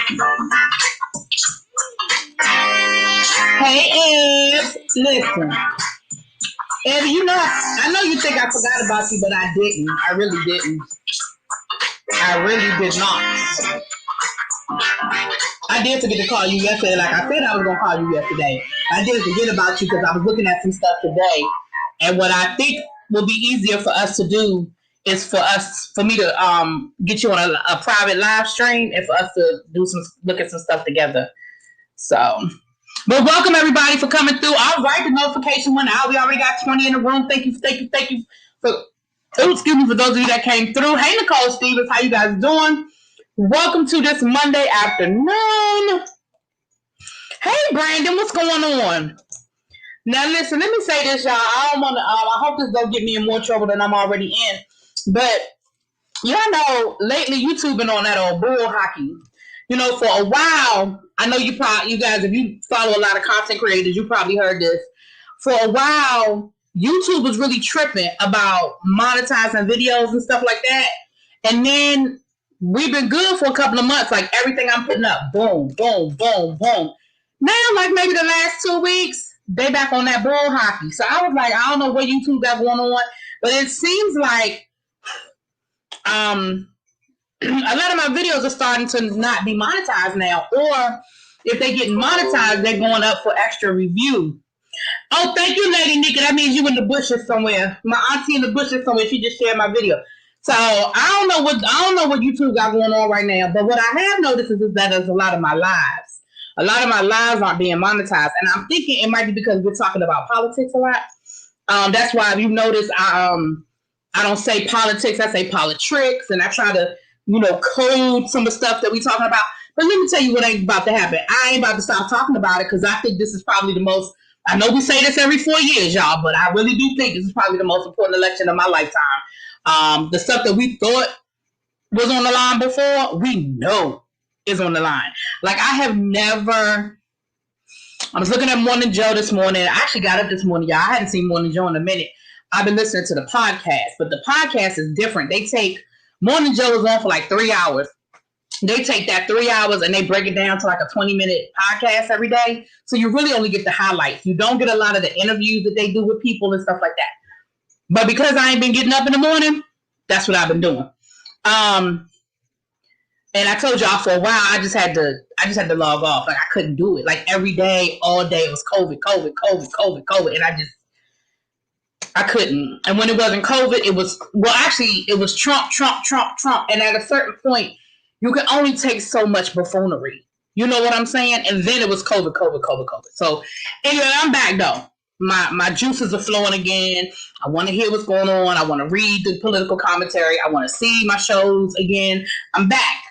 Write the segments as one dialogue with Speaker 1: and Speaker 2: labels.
Speaker 1: Hey, Ed. Listen. Ed, I know you think I forgot about you, but I didn't. I really didn't. I really did not. I did forget to call you yesterday. Like I said I was going to call you yesterday. I did forget about you because I was looking at some stuff today. And what I think will be easier for us to do is for me to get you on a private live stream and for us to look at some stuff together. So, but welcome everybody for coming through. All right, the notification went out. We already got 20 in the room. Thank you for excuse me for those of you that came through. Hey Nicole Stevens, how you guys doing? Welcome to this Monday afternoon. Hey Brandon, what's going on? Now listen, let me say this, y'all. I don't want to. I hope this don't get me in more trouble than I'm already in. But y'all know lately YouTube been on that old bull hockey. You know, for a while, I know you guys, if you follow a lot of content creators, you probably heard this. For a while, YouTube was really tripping about monetizing videos and stuff like that. And then we've been good for a couple of months. Like everything I'm putting up, boom, boom, boom, boom. Now, like maybe the last 2 weeks, they back on that bull hockey. So I was like, I don't know what YouTube got going on, but it seems like a lot of my videos are starting to not be monetized now, or if they get monetized, they're going up for extra review. Oh, thank you, Lady Nika. That means you in the bushes somewhere. My auntie in the bushes somewhere. She just shared my video. So I don't know what YouTube got going on right now. But what I have noticed is that there's a lot of my lives aren't being monetized, and I'm thinking it might be because we're talking about politics a lot. That's why if you notice, I don't say politics. I say politricks, and I try to code some of the stuff that we talking about. But let me tell you what ain't about to happen. I ain't about to stop talking about it because I think this is probably the most. I know we say this every 4 years, y'all, but I really do think this is probably the most important election of my lifetime. The stuff that we thought was on the line before, we know is on the line. Like I was looking at Morning Joe this morning. I actually got up this morning, y'all. I hadn't seen Morning Joe in a minute. I've been listening to the podcast, but the podcast is different. They take Morning Joe is on for like 3 hours. They take that 3 hours and they break it down to like a 20-minute podcast every day. So you really only get the highlights. You don't get a lot of the interviews that they do with people and stuff like that. But because I ain't been getting up in the morning, that's what I've been doing. And I told y'all for a while, I just had to log off. Like I couldn't do it. Like every day, all day, it was COVID. And I couldn't. And when it wasn't COVID, it was Trump. And at a certain point, you can only take so much buffoonery. You know what I'm saying? And then it was COVID. So anyway, I'm back though. My juices are flowing again. I want to hear what's going on. I want to read the political commentary. I want to see my shows again. I'm back.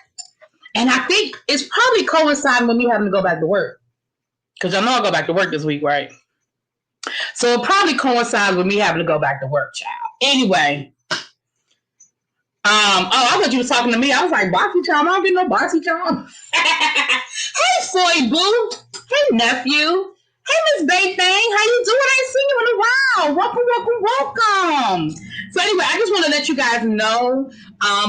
Speaker 1: And I think it's probably coinciding with me having to go back to work. Because I know I'll go back to work this week, right? So it probably coincides with me having to go back to work, child. Anyway. I thought you was talking to me. I was like, Bossy Charm? I don't get no Bossy Charm. Hey, Foy Boo. Hey, nephew. Hey, Miss Bay Thing. How you doing? I ain't seen you in a while. Welcome. So anyway, I just want to let you guys know,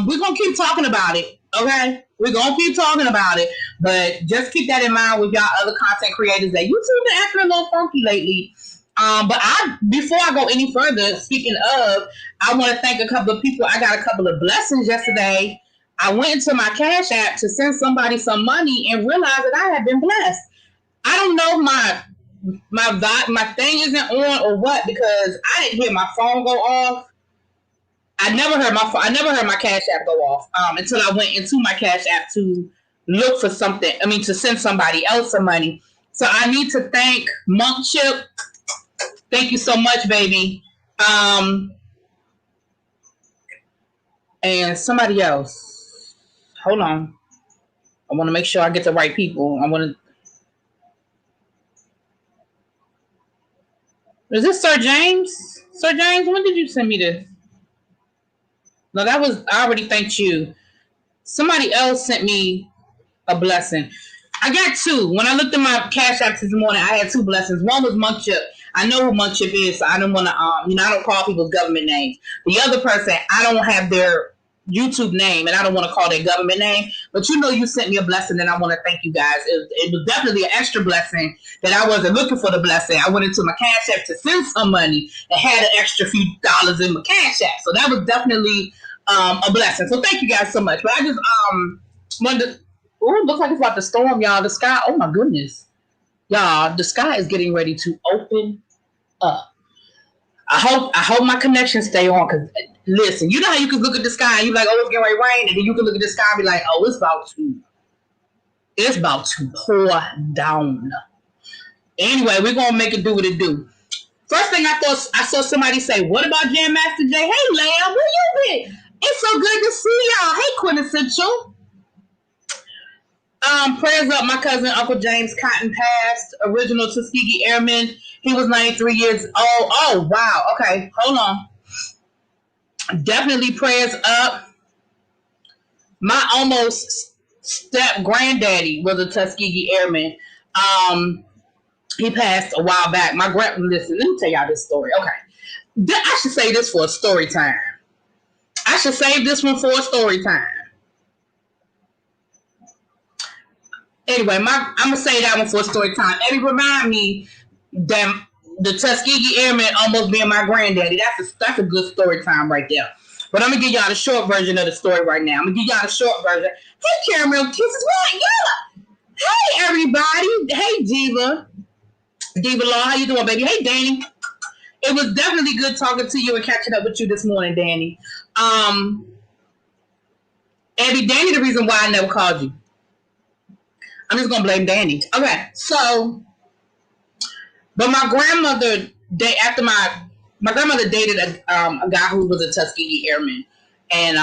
Speaker 1: we're going to keep talking about it, okay? We're going to keep talking about it, but just keep that in mind with y'all other content creators that YouTube been acting a little funky lately. But before I go any further, speaking of, I want to thank a couple of people. I got a couple of blessings yesterday. I went into my Cash App to send somebody some money and realized that I had been blessed. I don't know if my thing isn't on or what, because I didn't hear my phone go off. I never heard my Cash App go off until I went into my Cash App to look for something. To send somebody else some money. So I need to thank Monk Chip. Thank you so much, baby. And somebody else. Hold on. I want to make sure I get the right people. Is this Sir James? Sir James, when did you send me this? No, I already thanked you. Somebody else sent me a blessing. I got two. When I looked at my Cash App this morning, I had two blessings. One was Monk Chip. I know who Monk Chip is, so I don't want to, I don't call people's government names. The other person, I don't have their YouTube name, and I don't want to call that government name, but you sent me a blessing, and I want to thank you guys. It was definitely an extra blessing that I wasn't looking for the blessing. I went into my Cash App to send some money and had an extra few dollars in my Cash App, so that was definitely a blessing. So thank you guys so much. But I just wanted to, it looks like it's about to storm, y'all. The sky, oh my goodness, y'all, the sky is getting ready to open up. I hope my connection stay on, because listen, you know how you can look at the sky and you like, oh, it's getting ready to rain, and then you can look at the sky and be like, oh, it's about to pour down. Anyway, we're gonna make it do what it do. First thing I saw somebody say, what about Jam Master J? Hey Lamb, where you been? It's so good to see y'all. Hey Quintessential. Prayers up, my cousin Uncle James Cotton passed, original Tuskegee Airman. He was 93 years old. Oh, wow. Okay, hold on. Definitely prayers up. My almost step granddaddy was a Tuskegee Airman. He passed a while back. Listen, let me tell y'all this story. Okay. I should say this for a story time. I should save this one for a story time. Anyway, I'm going to say that one for a story time. And it remind me that the Tuskegee Airman almost being my granddaddy. That's a good story time right there. But I'm going to give y'all the short version of the story right now. I'm going to give y'all the short version. Hey, Caramel Kisses. What? Yeah. Hey, everybody. Hey, Diva. Diva Law, how you doing, baby? Hey, Danny. It was definitely good talking to you and catching up with you this morning, Danny. Abby, Danny, the reason why I never called you. I'm just going to blame Danny. Okay, so, but my grandmother, my grandmother dated a guy who was a Tuskegee Airman, and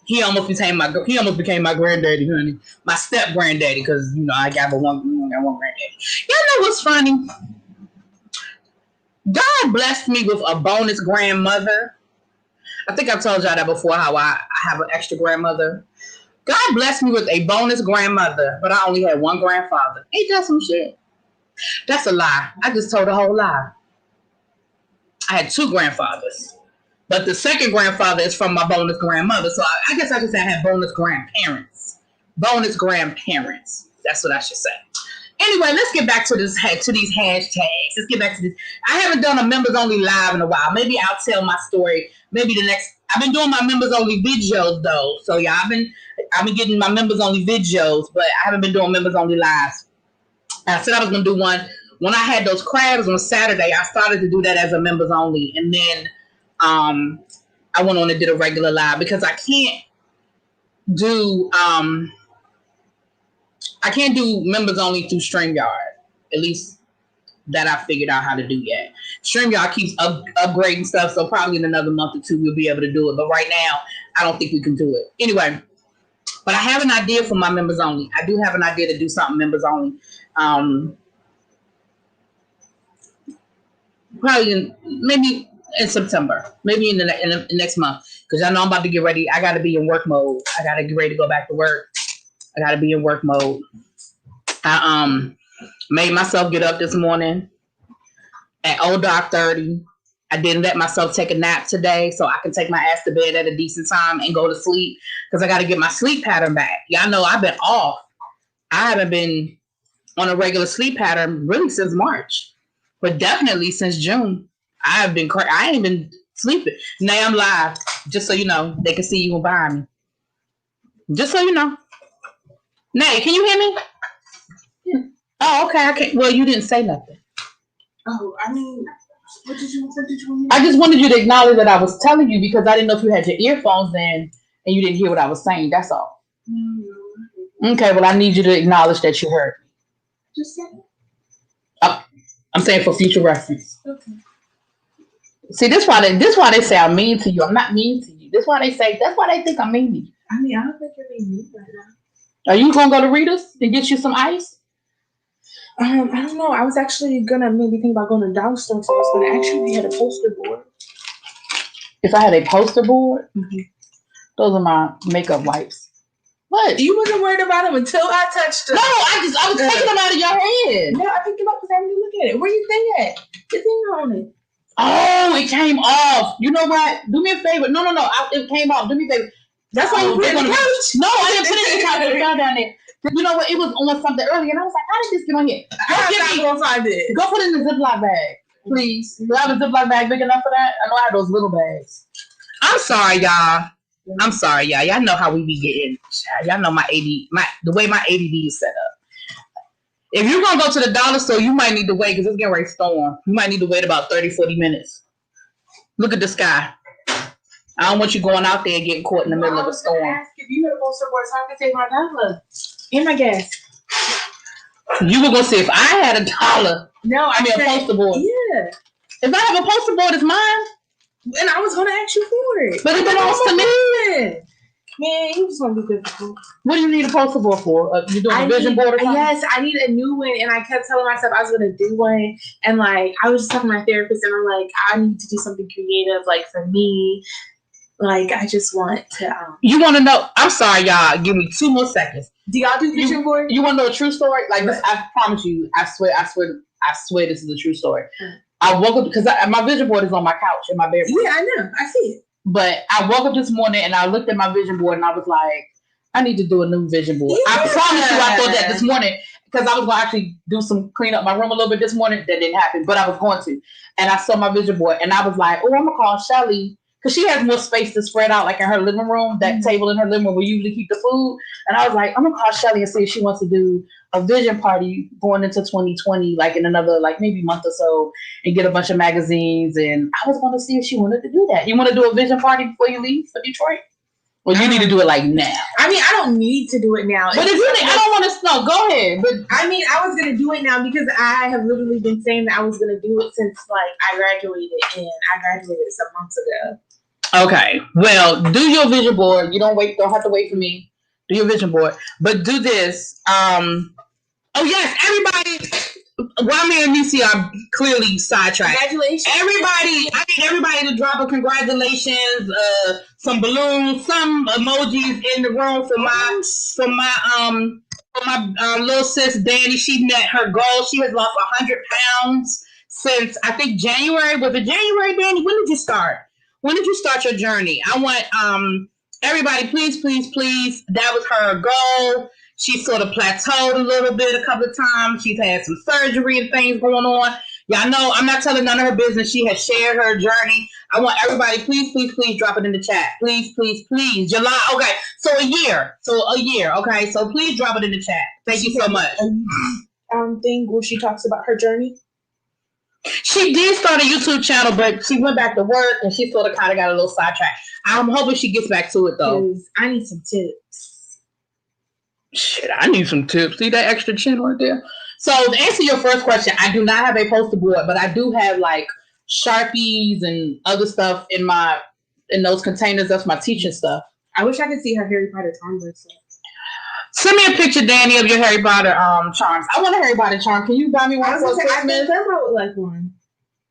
Speaker 1: he almost became my granddaddy, honey, my step granddaddy, because I got one granddaddy. Y'all know what's funny? God blessed me with a bonus grandmother. I think I've told y'all that before, how I have an extra grandmother. God blessed me with a bonus grandmother, but I only had one grandfather. Ain't that some shit? That's a lie. I just told a whole lie. I had two grandfathers, but the second grandfather is from my bonus grandmother. So I guess I could say I had bonus grandparents. Bonus grandparents. That's what I should say. Anyway, let's get back to these hashtags. Let's get back to this. I haven't done a members only live in a while. Maybe I'll tell my story. Maybe I've been doing my members only videos though. So yeah, I've been getting my members only videos, but I haven't been doing members only lives. I said I was gonna do one when I had those crabs on Saturday. I started to do that as a members only, and then I went on and did a regular live because I can't do members only through StreamYard. At least that I figured out how to do yet. StreamYard keeps upgrading stuff, so probably in another month or two we'll be able to do it. But right now, I don't think we can do it. Anyway, but I have an idea for my members only. I do have an idea to do something members only. Probably maybe in September, maybe in the next month, because I know I'm about to get ready. I got to be in work mode. I got to get ready to go back to work. I got to be in work mode. I made myself get up this morning at old dark 30. I didn't let myself take a nap today, so I can take my ass to bed at a decent time and go to sleep, because I got to get my sleep pattern back. Y'all know I've been off. I haven't been on a regular sleep pattern really since March, but definitely since June. I ain't been sleeping. Now I'm live, just so you know. They can see you and behind me. Just so you know. Nay, can you hear me? Yeah. Oh, okay. I can't. Well, you didn't say nothing.
Speaker 2: Oh, I mean, what did you want?
Speaker 1: I just wanted you to acknowledge that I was telling you, because I didn't know if you had your earphones in and you didn't hear what I was saying. That's all. Mm-hmm. Okay. Well, I need you to acknowledge that you heard.
Speaker 2: Just say it.
Speaker 1: Oh, I'm saying for future reference.
Speaker 2: Okay.
Speaker 1: See, this why they say I'm mean to you. I'm not mean to you. That's why they think I'm mean to you.
Speaker 2: I mean, I don't think you're being mean right now.
Speaker 1: Are you gonna go to Rita's and get you some ice?
Speaker 2: I don't know. I was actually gonna maybe think about going to Dollar Store, so I was gonna ask you if you had a poster board.
Speaker 1: If I had a poster board,
Speaker 2: mm-hmm.
Speaker 1: Those are my makeup wipes. What?
Speaker 2: You wasn't worried about them until I touched them.
Speaker 1: No, I was taking them out of your hand.
Speaker 2: No, I picked them up because I didn't look at it. Where you think at? The thing on it.
Speaker 1: Oh, it came off. You know what? Do me a favor. No. It came off. Do me a favor.
Speaker 2: That's why you put it on the couch.
Speaker 1: No, I didn't put it in the couch. It fell down there. You know what? It was on something earlier, and I was like, how did this get on here? Go put it in the Ziploc bag, please. Do I have a Ziploc bag big enough for that? I know I have those little bags. I'm sorry, y'all. Y'all know how we be getting. Y'all know the way my ADD is set up. If you're going to go to the dollar store, you might need to wait because it's getting ready to storm. You might need to wait about 30, 40 minutes. Look at the sky. I don't want you going out there and getting caught in the middle of a storm. I was ask if you had a poster board so I could take my dollar
Speaker 2: and my gas.
Speaker 1: You were going to say if I had a dollar.
Speaker 2: No,
Speaker 1: I mean a poster board.
Speaker 2: Yeah.
Speaker 1: If I have a poster board, it's mine.
Speaker 2: And I was going to ask you for it.
Speaker 1: But it belongs to me.
Speaker 2: Man, you just want to be difficult.
Speaker 1: What do you need a poster board for? You doing a vision board or something?
Speaker 2: Yes, I need a new one. And I kept telling myself I was going to do one. And like, I was just talking to my therapist and I'm like, I need to do something creative, like for me. Like, I just want to.
Speaker 1: You want to know? I'm sorry, y'all. Give me 2 more seconds.
Speaker 2: Do y'all do vision board?
Speaker 1: You want to know a true story? Like this, I promise you. I swear this is a true story. I woke up because my vision board is on my couch in my bedroom.
Speaker 2: Yeah, I know. I see it.
Speaker 1: But I woke up this morning and I looked at my vision board and I was like, I need to do a new vision board. Yeah. I promise you I thought that this morning because I was going to actually do some clean up my room a little bit this morning. That didn't happen, but I was going to. And I saw my vision board and I was like, oh, I'm going to call Shelly because she has more space to spread out like in her living room, that table in her living room where you usually keep the food. And I was like, I'm going to call Shelly and see if she wants to do a vision party going into 2020, like in another, like maybe month or so, and get a bunch of magazines. And I was going to see if she wanted to do that. You want to do a vision party before you leave for Detroit? Or you need to do it like now?
Speaker 2: I mean, I don't need to do it now.
Speaker 1: But if you think, I don't want to know, go ahead. But
Speaker 2: I mean, I was going to do it now because I have literally been saying that I was going to do it since like I graduated, and I graduated some months ago.
Speaker 1: Okay. Well, do your vision board. You don't have to wait for me. Do your vision board. But do this. Oh, yes, everybody. While me and Nisi are clearly sidetracked.
Speaker 2: Congratulations.
Speaker 1: I need everybody to drop a congratulations, some balloons, some emojis in the room for my little sis, Danny. She met her goal. She has lost 100 pounds since, I think, January. Was it January, Danny? When did you start? When did you start your journey? I want everybody, please, please, please. That was her goal. She sort of plateaued a little bit a couple of times. She's had some surgery and things going on. Y'all know I'm not telling none of her business. She has shared her journey. I want everybody, please, please, please drop it in the chat. Please, please, please. July. Okay. So a year. Okay. So please drop it in the chat. Thank you so much.
Speaker 2: Thing where she talks about her journey.
Speaker 1: She did start a YouTube channel, but she went back to work and she sort of kind of got a little sidetracked. I'm hoping she gets back to it though.
Speaker 2: I need some tips.
Speaker 1: Shit, I need some tips. See that extra chin right there? So to answer your first question, I do not have a poster board, but I do have like Sharpies and other stuff in those containers. That's my teaching stuff.
Speaker 2: I wish I could see her Harry Potter charm bracelet.
Speaker 1: Send me a picture, Danny, of your Harry Potter charms. I want a Harry Potter charm. Can you buy me one for Christmas?
Speaker 2: I think Grandma would like one.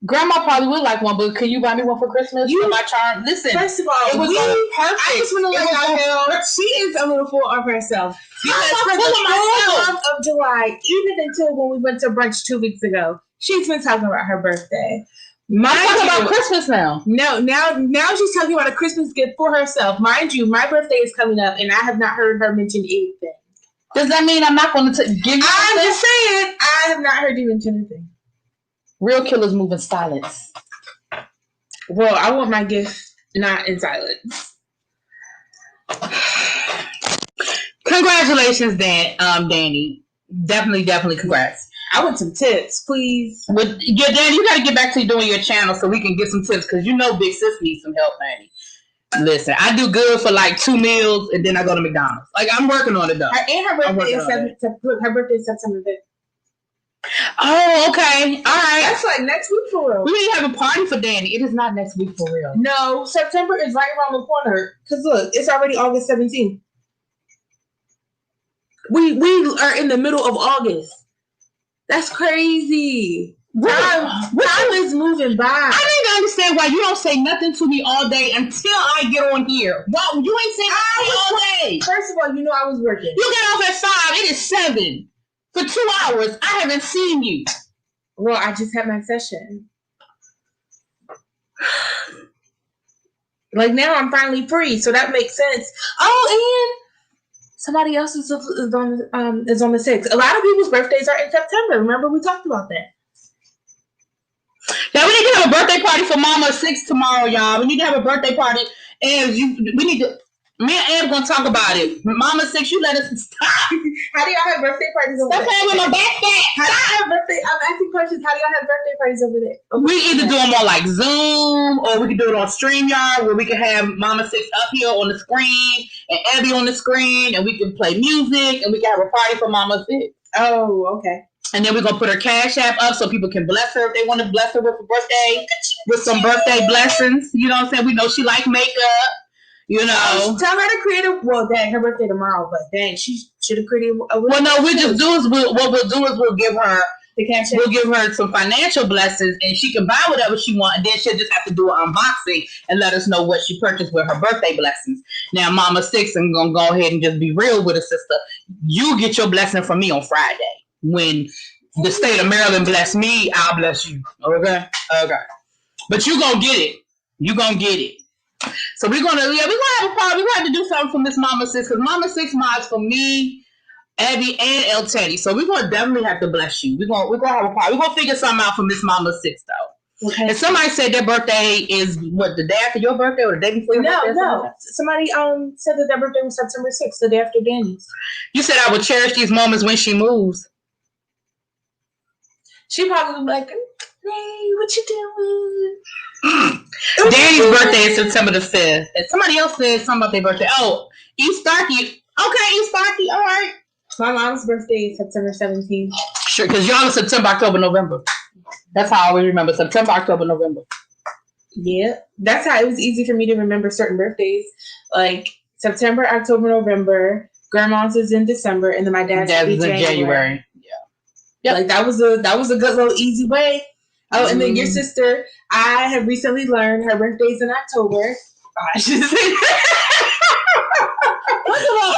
Speaker 1: Grandma probably would like one, but can you buy me one for Christmas? For my charm? Listen,
Speaker 2: first of all,
Speaker 1: it was perfect.
Speaker 2: I just want to let y'all know she is a little full of herself. Because for the whole month of July, even until when we went to brunch 2 weeks ago, she's been talking about her birthday.
Speaker 1: I'm talking about Christmas now.
Speaker 2: No, now she's talking about a Christmas gift for herself. Mind you, my birthday is coming up, and I have not heard her mention anything.
Speaker 1: Does that mean I'm not going to give you?
Speaker 2: I'm just saying, I have not heard you mention anything.
Speaker 1: Real killers move in silence.
Speaker 2: Well, I want my gift not in silence.
Speaker 1: Congratulations, Danny. Definitely congrats.
Speaker 2: I want some tips, please.
Speaker 1: Danny, you got to get back to doing your channel so we can get some tips because you know Big Sis needs some help, Danny. Listen, I do good for like 2 meals and then I go to McDonald's. Like I'm working on it though.
Speaker 2: Her birthday is September 5th.
Speaker 1: Oh, okay. All right.
Speaker 2: That's like next week for real.
Speaker 1: We need to have a party for Danny. It is not next week for real.
Speaker 2: No, September is right around the corner. Because look, it's already August 17th. We are in the middle of August. That's crazy. Time is moving by.
Speaker 1: I need to understand why you don't say nothing to me all day until I get on here. Well, you ain't saying nothing all day.
Speaker 2: First of all, you know I was working.
Speaker 1: You get off at 5. It is 7. For 2 hours, I haven't seen you.
Speaker 2: Well, I just had my session. Like now I'm finally free, so that makes sense. Oh, and somebody else is on the 6th. A lot of people's birthdays are in September. Remember we talked about that.
Speaker 1: Yeah, we need to have a birthday party for Mama 6 tomorrow, y'all. We need to have a birthday party, and we need to. Me and Am gonna talk about it. Mama 6, you let us stop.
Speaker 2: How do y'all have birthday parties over there?
Speaker 1: Stop playing with my backpack.
Speaker 2: How do y'all have birthday? I'm asking questions. How do y'all have birthday parties over there?
Speaker 1: We either do them on like Zoom, or we can do it on StreamYard, where we can have Mama 6 up here on the screen and Abby on the screen, and we can play music, and we can have a party for Mama 6.
Speaker 2: Oh, okay.
Speaker 1: And then we're going to put her Cash App up so people can bless her if they want to bless her with a birthday, with some birthday blessings. You know what I'm saying? We know she like makeup, you know.
Speaker 2: Tell her to create a, well, dang, her birthday tomorrow, but dang, she should have created a
Speaker 1: well, no, we'll just do is we'll give her the Cash App. We'll give her some financial blessings, and she can buy whatever she wants, and then she'll just have to do an unboxing and let us know what she purchased with her birthday blessings. Now, Mama 6, I'm going to go ahead and just be real with her, sister. You get your blessing from me on Friday. When the state of Maryland bless me, I'll bless you. Okay? But you gonna get it. You gonna get it. So we're gonna have a party. We're gonna have to do something for Miss Mama 6, because Mama 6 miles for me, Abby, and El Teddy. So we're gonna definitely have to bless you. We're gonna have a party. We're gonna figure something out for Miss Mama 6 though. Okay. And somebody said their birthday is what, the day after your birthday or the day before your birthday?
Speaker 2: No. Somebody said that their birthday was September 6th, the day after Danny's.
Speaker 1: You said I would cherish these moments when she moves.
Speaker 2: She probably like, hey, what you doing?
Speaker 1: Danny's birthday is September the 5th. And somebody else said something about their birthday. Oh, East Starkey. Okay, East Starkey. All right.
Speaker 2: My mom's birthday is September 17th.
Speaker 1: Sure, because y'all are September, October, November. That's how I always remember. September, October, November.
Speaker 2: Yeah. That's how it was easy for me to remember certain birthdays. Like September, October, November. Grandma's is in December, and then my dad's is in January. Yep. Like that was a good little easy way. Oh, and then your sister, I have recently learned her birthday's in October. I should say.
Speaker 1: First of all,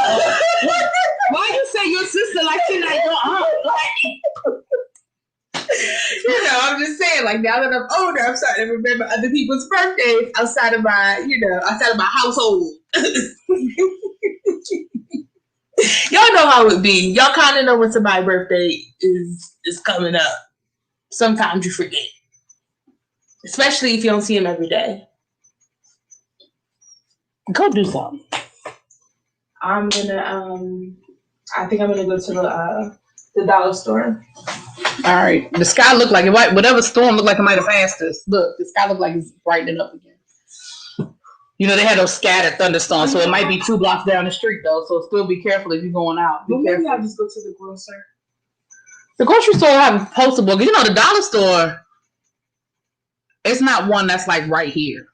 Speaker 1: why you say your sister like she like your aunt?
Speaker 2: You know, I'm just saying, like now that I'm older, I'm starting to remember other people's birthdays outside of my household. Y'all know how it be. Y'all kind of know when somebody's birthday is coming up. Sometimes you forget. Especially if you don't see him every day.
Speaker 1: Go do something.
Speaker 2: I'm gonna I think I'm gonna go to the dollar store.
Speaker 1: All right. The sky looked like it might, whatever storm looked like it might have passed us. Look, the sky looked like it's brightening up again. You know, they had those scattered thunderstorms, so it might be 2 blocks down the street, though. So still be careful if you're going out.
Speaker 2: Well, maybe I'll just go to the grocer.
Speaker 1: The grocery store have postable. You know, the dollar store, it's not one that's like right here.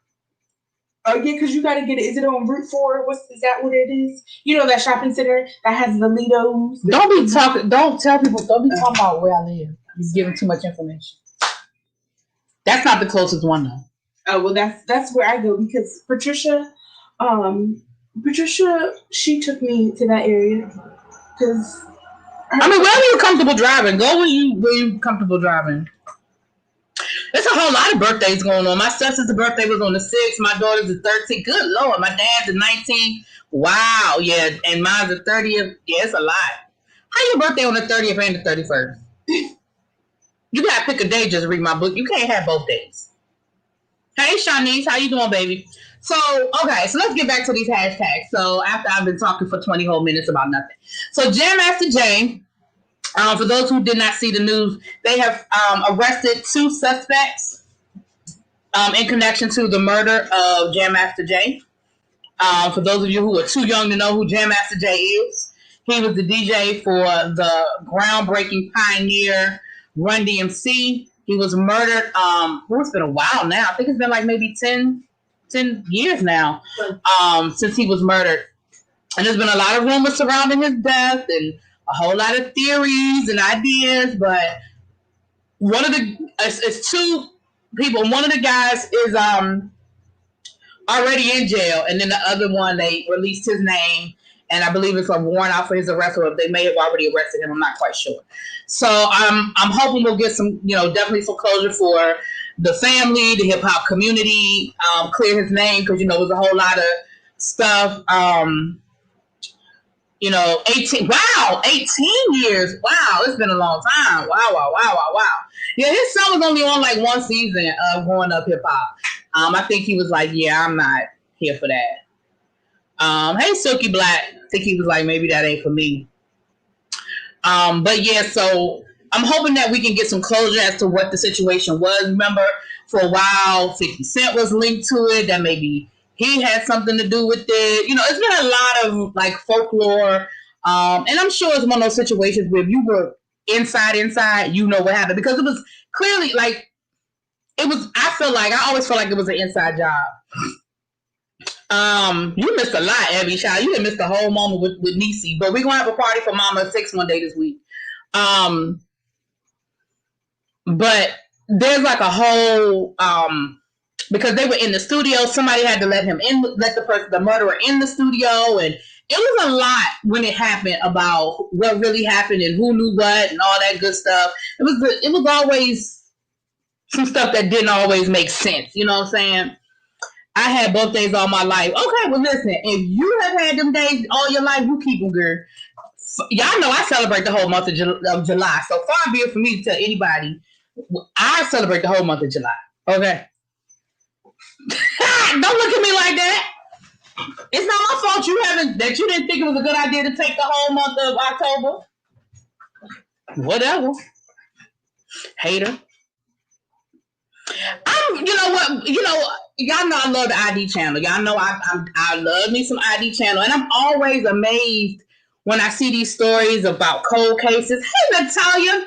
Speaker 2: Oh, yeah, because you got to get it. Is it on Route 4? Is that what it is? You know, that shopping center that has the Lidos?
Speaker 1: Don't tell people, don't be talking about where I live. You're giving too much information. That's not the closest one, though.
Speaker 2: Oh, well, that's where I go, because Patricia, she took me to that area because.
Speaker 1: I mean, wherever you're comfortable driving, go where you're comfortable driving. There's a whole lot of birthdays going on. My sister's birthday was on the 6th. My daughter's the 13th. Good Lord, my dad's the 19th. Wow, yeah, and mine's the 30th. Yeah, it's a lot. How your birthday on the 30th and the 31st? You gotta pick a day. Just read my book. You can't have both days. Hey, Shanice, how you doing, baby? So, okay, so let's get back to these hashtags. So, after I've been talking for 20 whole minutes about nothing. So, Jam Master Jay, for those who did not see the news, they have arrested 2 suspects in connection to the murder of Jam Master Jay. For those of you who are too young to know who Jam Master Jay is, he was the DJ for the groundbreaking pioneer Run DMC. He was murdered, it's been a while now. I think it's been like maybe 10 years now since he was murdered. And there's been a lot of rumors surrounding his death and a whole lot of theories and ideas. But it's 2 people. One of the guys is already in jail. And then the other one, they released his name. And I believe it's a warrant out for his arrest, or they may have already arrested him. I'm not quite sure. So I'm hoping we'll get some, definitely some closure for the family, the hip hop community, clear his name because it was a whole lot of stuff. 18 years. Wow, it's been a long time. Wow. Yeah, his son was only on like one season of Growing Up Hip Hop. I think he was like, yeah, I'm not here for that. Hey, Silky Black. I think he was like, maybe that ain't for me. But yeah, so I'm hoping that we can get some closure as to what the situation was. Remember, for a while, 50 Cent was linked to it, that maybe he had something to do with it. It's been a lot of like folklore. And I'm sure it's one of those situations where if you were inside, you know what happened. Because it was clearly like, I always felt like it was an inside job. You missed a lot, Abby Child. You didn't miss the whole moment with Niecy. But we're going to have a party for Mama 6 one day this week. But there's like a whole, because they were in the studio, somebody had to let the murderer in the studio, and it was a lot when it happened about what really happened and who knew what and all that good stuff. It was always some stuff that didn't always make sense. You know what I'm saying? I had birthdays all my life. Okay, well listen, if you have had them days all your life, you keep them, girl. Y'all know I celebrate the whole month of July. So far be it for me to tell anybody, I celebrate the whole month of July. Okay? Don't look at me like that. It's not my fault that you didn't think it was a good idea to take the whole month of October. Whatever. Hater. Y'all know I love the ID channel. Y'all know I love me some ID channel. And I'm always amazed when I see these stories about cold cases. Hey, Natalia.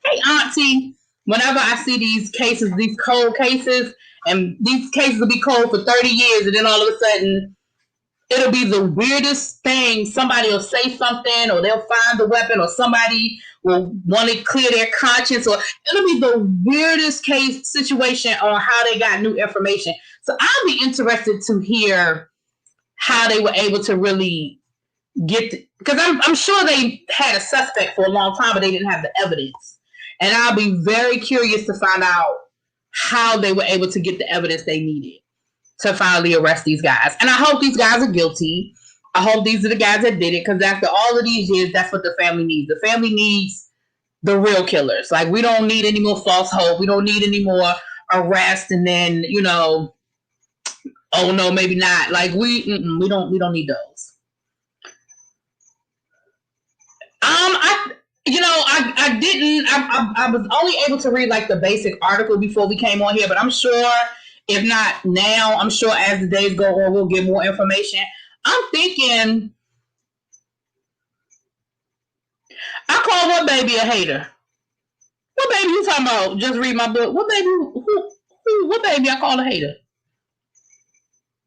Speaker 1: Hey, Auntie. Whenever I see these cases, these cold cases, and these cases will be cold for 30 years, and then all of a sudden, it'll be the weirdest thing. Somebody will say something, or they'll find the weapon, or somebody will want to clear their conscience, or it'll be the weirdest case situation on how they got new information. So I'll be interested to hear how they were able to really because I'm sure they had a suspect for a long time, but they didn't have the evidence. And I'll be very curious to find out how they were able to get the evidence they needed to finally arrest these guys. And I hope these guys are guilty. I hope these are the guys that did it, because after all of these years, that's what the family needs. The family needs the real killers. Like, we don't need any more false hope. We don't need any more arrest and then, oh no, maybe not. Like, we don't need those. I was only able to read like the basic article before we came on here, but I'm sure if not now, I'm sure as the days go on, we'll get more information. I'm thinking, I call what baby a hater? What baby you talking about? Just read my book. What baby? What baby I call a hater?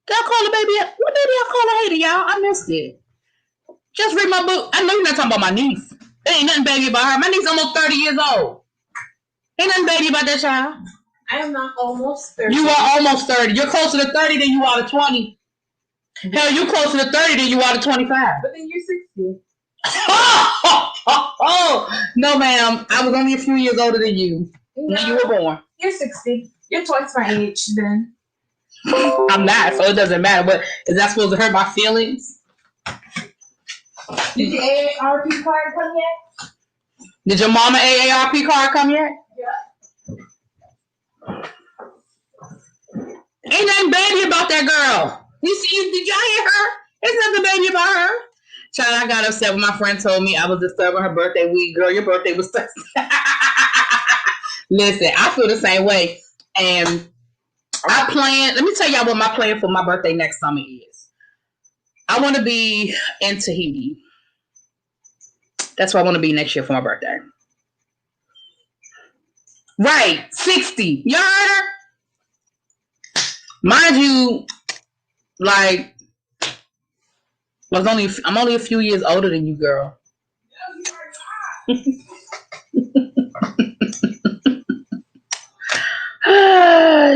Speaker 1: Did I call a baby? What baby I call a hater, y'all? I missed it. Just read my book. I know you're not talking about my niece. There ain't nothing baby about her. My niece almost 30 years old. Ain't nothing baby about that child.
Speaker 2: I am not almost 30.
Speaker 1: You are almost 30. You're closer to 30 than you are to 20. Hell, you closer to 30 than you are to 25.
Speaker 2: But then you're 60.
Speaker 1: No, ma'am. I was only a few years older than you when you were born.
Speaker 2: You're 60. You're twice my age then.
Speaker 1: I'm not, so it doesn't matter. But is that supposed to hurt my feelings?
Speaker 2: Did your AARP card come yet?
Speaker 1: Did your mama AARP card come yet?
Speaker 2: Yeah.
Speaker 1: Ain't nothing baby about that girl. Did y'all hear her? There's nothing baby about her. Child, I got upset when my friend told me I was disturbing her birthday week. Girl, your birthday was Thursday. Listen, I feel the same way. And let me tell y'all what my plan for my birthday next summer is. I want to be in Tahiti. That's where I want to be next year for my birthday. Right, 60. You heard her? Mind you, like, I'm only a few years older than you, girl.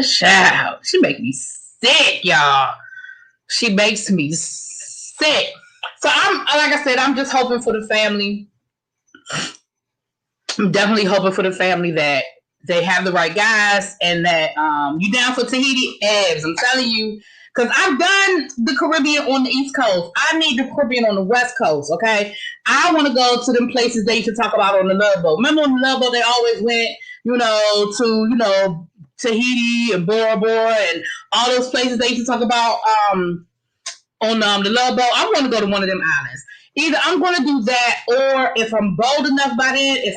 Speaker 1: Child, she make me sick, y'all. She makes me sick. So like I said, I'm just hoping for the family. I'm definitely hoping for the family that they have the right guys, and that you down for Tahiti? Abs, I'm telling you, because I've done the Caribbean on the East Coast. I need the Caribbean on the West Coast, okay? I want to go to them places they used to talk about on the Love Boat. Remember on the Love Boat, they always went, to, Tahiti and Bora Bora and all those places they used to talk about on the Love Boat. I want to go to one of them islands. Either I'm going to do that, or if I'm bold enough by then, if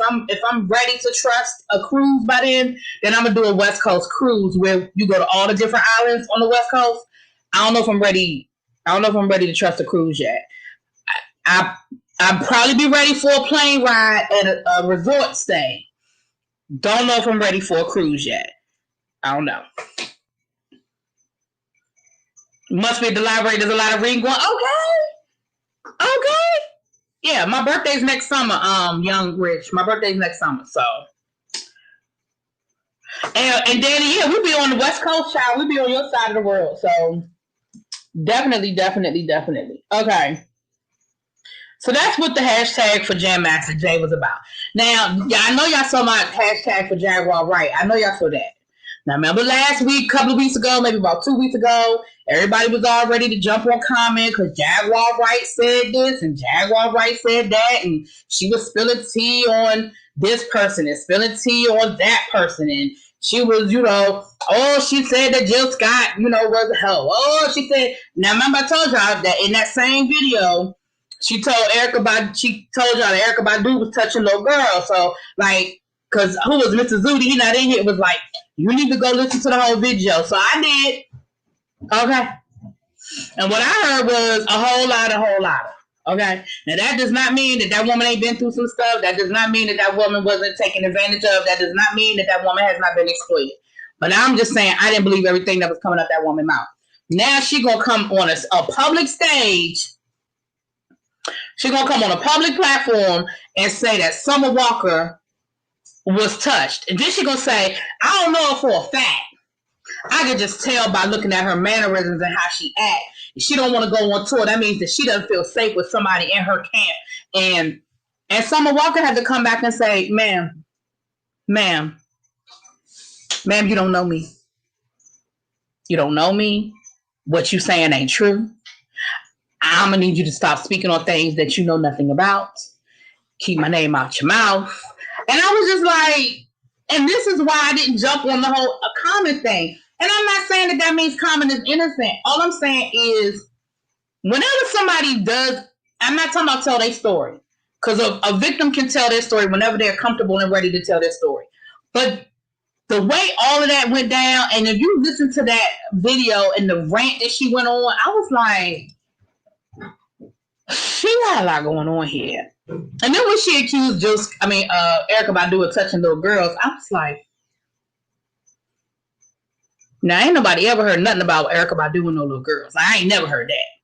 Speaker 1: I'm ready to trust a cruise by then I'm gonna do a West Coast cruise where you go to all the different islands on the West Coast. I don't know if I'm ready. I don't know if I'm ready to trust a cruise yet. I'll probably be ready for a plane ride at a resort stay. Don't know if I'm ready for a cruise yet. I don't know. Must be at the library. There's a lot of reading going. Okay. Yeah, my birthday's next summer, young Rich. My birthday's next summer, so. And Danny, yeah, we'll be on the West Coast, child. We'll be on your side of the world, so definitely. Okay. So that's what the hashtag for Jam Master Jay was about. Now, yeah, I know y'all saw my hashtag for Jaguar Wright. I know y'all saw that. Now, remember last week, a couple of weeks ago, maybe about 2 weeks ago, everybody was all ready to jump on comment because Jaguar Wright said this and Jaguar Wright said that, and she was spilling tea on this person and spilling tea on that person, and she was, she said that Jill Scott, was a hoe. Oh, she said, now remember I told y'all that in that same video, she told y'all that Erykah Badu was touching little girl. So, because who was Mr. Zudi? He not in here. It was like, you need to go listen to the whole video. So I did. Okay. And what I heard was a whole lot. Okay. Now that does not mean that woman ain't been through some stuff. That does not mean that woman wasn't taken advantage of. That does not mean that woman has not been exploited. But I'm just saying, I didn't believe everything that was coming out that woman's mouth. Now she gonna come on a public stage. She's going to come on a public platform and say that Summer Walker was touched. And then she's going to say, I don't know for a fact. I can just tell by looking at her mannerisms and how she acts. If she don't want to go on tour, that means that she doesn't feel safe with somebody in her camp. And Summer Walker had to come back and say, ma'am, you don't know me. You don't know me. What you saying ain't true. I'm going to need you to stop speaking on things that you know nothing about. Keep my name out your mouth. And I was just like, and this is why I didn't jump on the whole Common thing. And I'm not saying that means Common is innocent. All I'm saying is, whenever somebody does, I'm not talking about tell their story. Because a victim can tell their story whenever they're comfortable and ready to tell their story. But the way all of that went down, and if you listen to that video and the rant that she went on, I was like, she got a lot going on here. And then when she accused Erykah Badu of touching little girls, I was like, now ain't nobody ever heard nothing about Erykah Badu and no little girls. I ain't never heard that.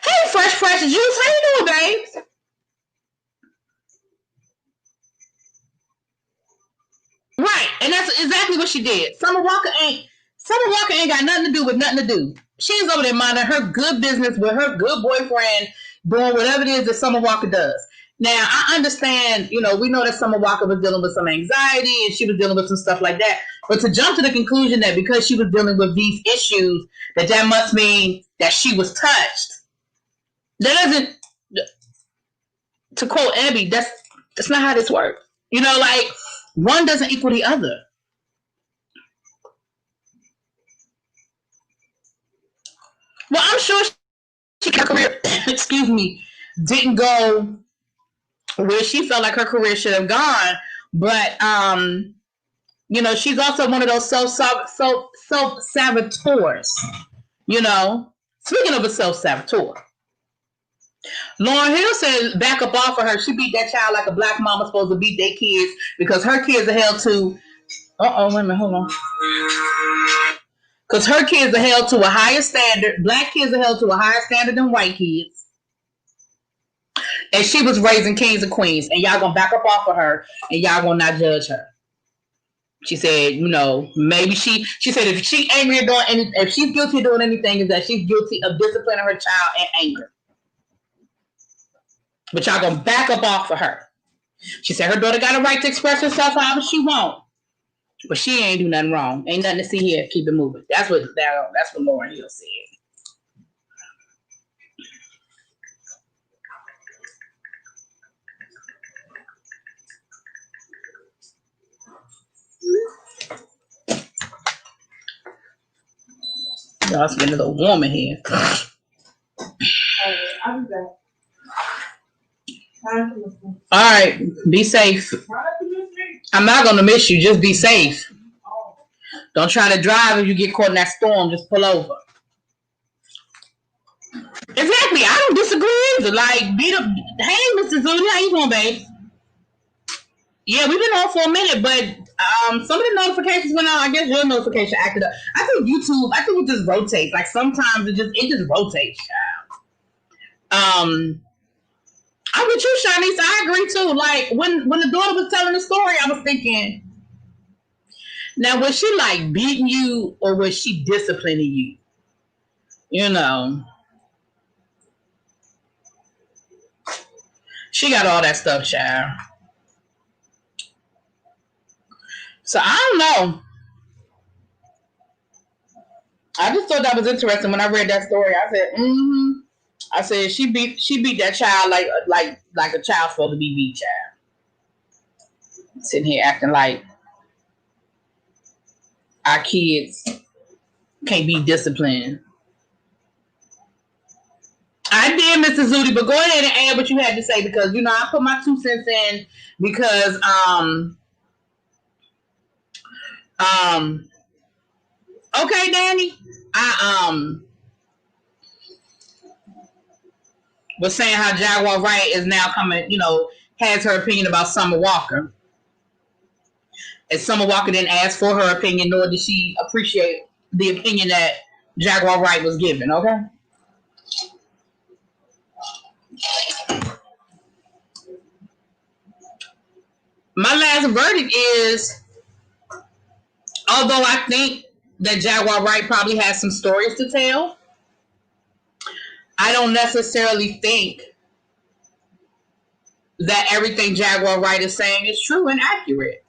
Speaker 1: Hey, Fresh Juice, how you doing, babes? Right, and that's exactly what she did. Summer Walker ain't got nothing to do with nothing to do. She's over there minding her good business with her good boyfriend, doing whatever it is that Summer Walker does. Now, I understand, we know that Summer Walker was dealing with some anxiety and she was dealing with some stuff like that. But to jump to the conclusion that because she was dealing with these issues, that must mean that she was touched. That doesn't, to quote Abby, that's not how this works. One doesn't equal the other. Well, I'm sure her career, didn't go where she felt like her career should have gone. But, she's also one of those self-saboteurs. Speaking of a self-saboteur, Lauryn Hill said back up off of her. She beat that child like a black mama supposed to beat their kids because her kids are held to. Wait a minute, hold on. Because her kids are held to a higher standard. Black kids are held to a higher standard than white kids. And she was raising kings and queens. And y'all gonna back up off of her. And y'all gonna not judge her. She said, maybe she said if she angry or doing anything, if she's guilty of doing anything, is that she's guilty of disciplining her child and anger. But y'all gonna back up off of her. She said her daughter got a right to express herself however she wants. But she ain't do nothing wrong. Ain't nothing to see here. Keep it moving. That's what Lauryn Hill said. Y'all, it's getting a little warm in here.
Speaker 2: I'll be back.
Speaker 1: All right, be safe. I'm not gonna miss you. Just be safe. Don't try to drive if you get caught in that storm. Just pull over. Exactly. I don't disagree either. Like, hey, Mr. Zuni, how you doing, babe? Yeah, we've been on for a minute, but some of the notifications went on. I guess your notification acted up. I think YouTube, it just rotates. Like sometimes it just rotates. I'm with you, Shanice. I agree too. Like when the daughter was telling the story, I was thinking, now was she like beating you or was she disciplining you? You know, she got all that stuff, child. So I don't know. I just thought that was interesting when I read that story. I said, I said she beat that child like a child's supposed to be beat, child. Sitting here acting like our kids can't be disciplined. I did, Mr. Zudi, but go ahead and add what you had to say because I put my 2 cents in because okay, Danny, I was saying how Jaguar Wright is now coming, has her opinion about Summer Walker. And Summer Walker didn't ask for her opinion, nor did she appreciate the opinion that Jaguar Wright was given, okay? My last verdict is, although I think that Jaguar Wright probably has some stories to tell, I don't necessarily think that everything Jaguar Wright is saying is true and accurate.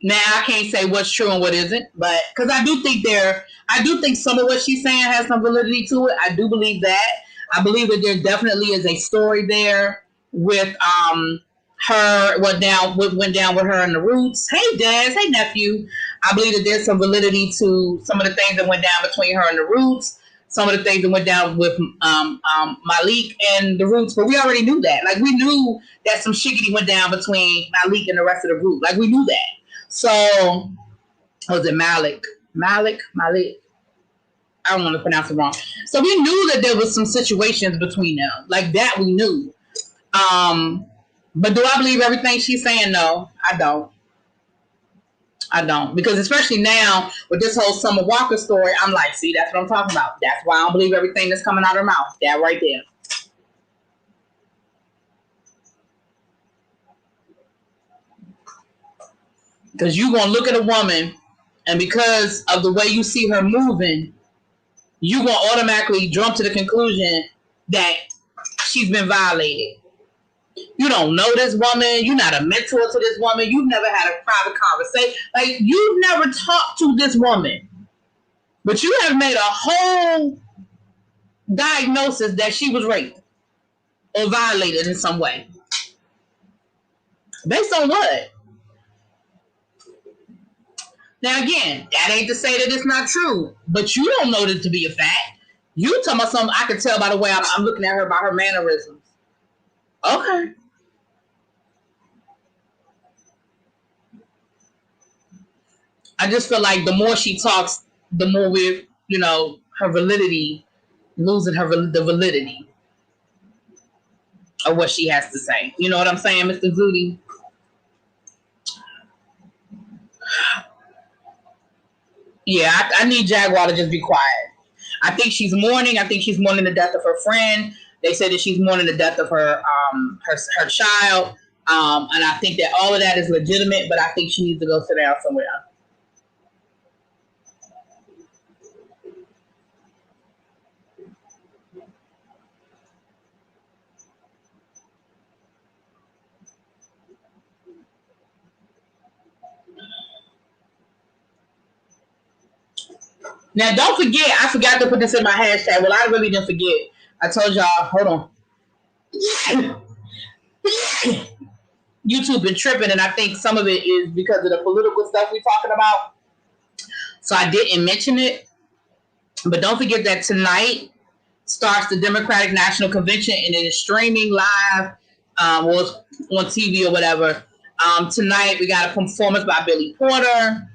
Speaker 1: Now I can't say what's true and what isn't, but because I do think some of what she's saying has some validity to it. I do believe that. I believe that there definitely is a story there with her what went down with her and the Roots. Hey, Daz. Hey, nephew. I believe that there's some validity to some of the things that went down between her and the Roots. Some of the things that went down with Malik and the Roots, but we already knew that. Like, we knew that some shiggity went down between Malik and the rest of the group. Like, we knew that. So, was it Malik? Malik? I don't want to pronounce it wrong. So, we knew that there was some situations between them. Like, that we knew. But do I believe everything she's saying? No, I don't. Because especially now with this whole Summer Walker story, I'm like, see, that's what I'm talking about. That's why I don't believe everything that's coming out of her mouth. That right there. Because you're going to look at a woman, and because of the way you see her moving, you're going to automatically jump to the conclusion that she's been violated. You don't know this woman. You're not a mentor to this woman. You've never had a private conversation. Like, you've never talked to this woman. But you have made a whole diagnosis that she was raped or violated in some way. Based on what? Now, again, that ain't to say that it's not true. But you don't know that to be a fact. You talking about something I can tell by the way I'm looking at her, by her mannerisms. Okay. I just feel like the more she talks, the more we're, her validity, losing the validity of what she has to say. You know what I'm saying, Mr. Zudi? Yeah, I need Jaguar to just be quiet. I think she's mourning. I think she's mourning the death of her friend. They said that she's mourning the death of her child. And I think that all of that is legitimate, but I think she needs to go sit down somewhere. Now, don't forget, I forgot to put this in my hashtag. Well, I really didn't forget. I told y'all, hold on. YouTube been tripping, and I think some of it is because of the political stuff we're talking about. So I didn't mention it. But don't forget that tonight starts the Democratic National Convention, and it is streaming live on TV or whatever. Tonight, we got a performance by Billy Porter.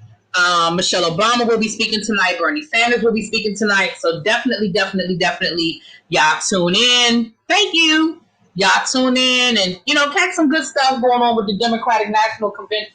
Speaker 1: Michelle Obama will be speaking tonight. Bernie Sanders will be speaking tonight. So definitely, y'all tune in. Thank you. Y'all tune in and, catch some good stuff going on with the Democratic National Convention.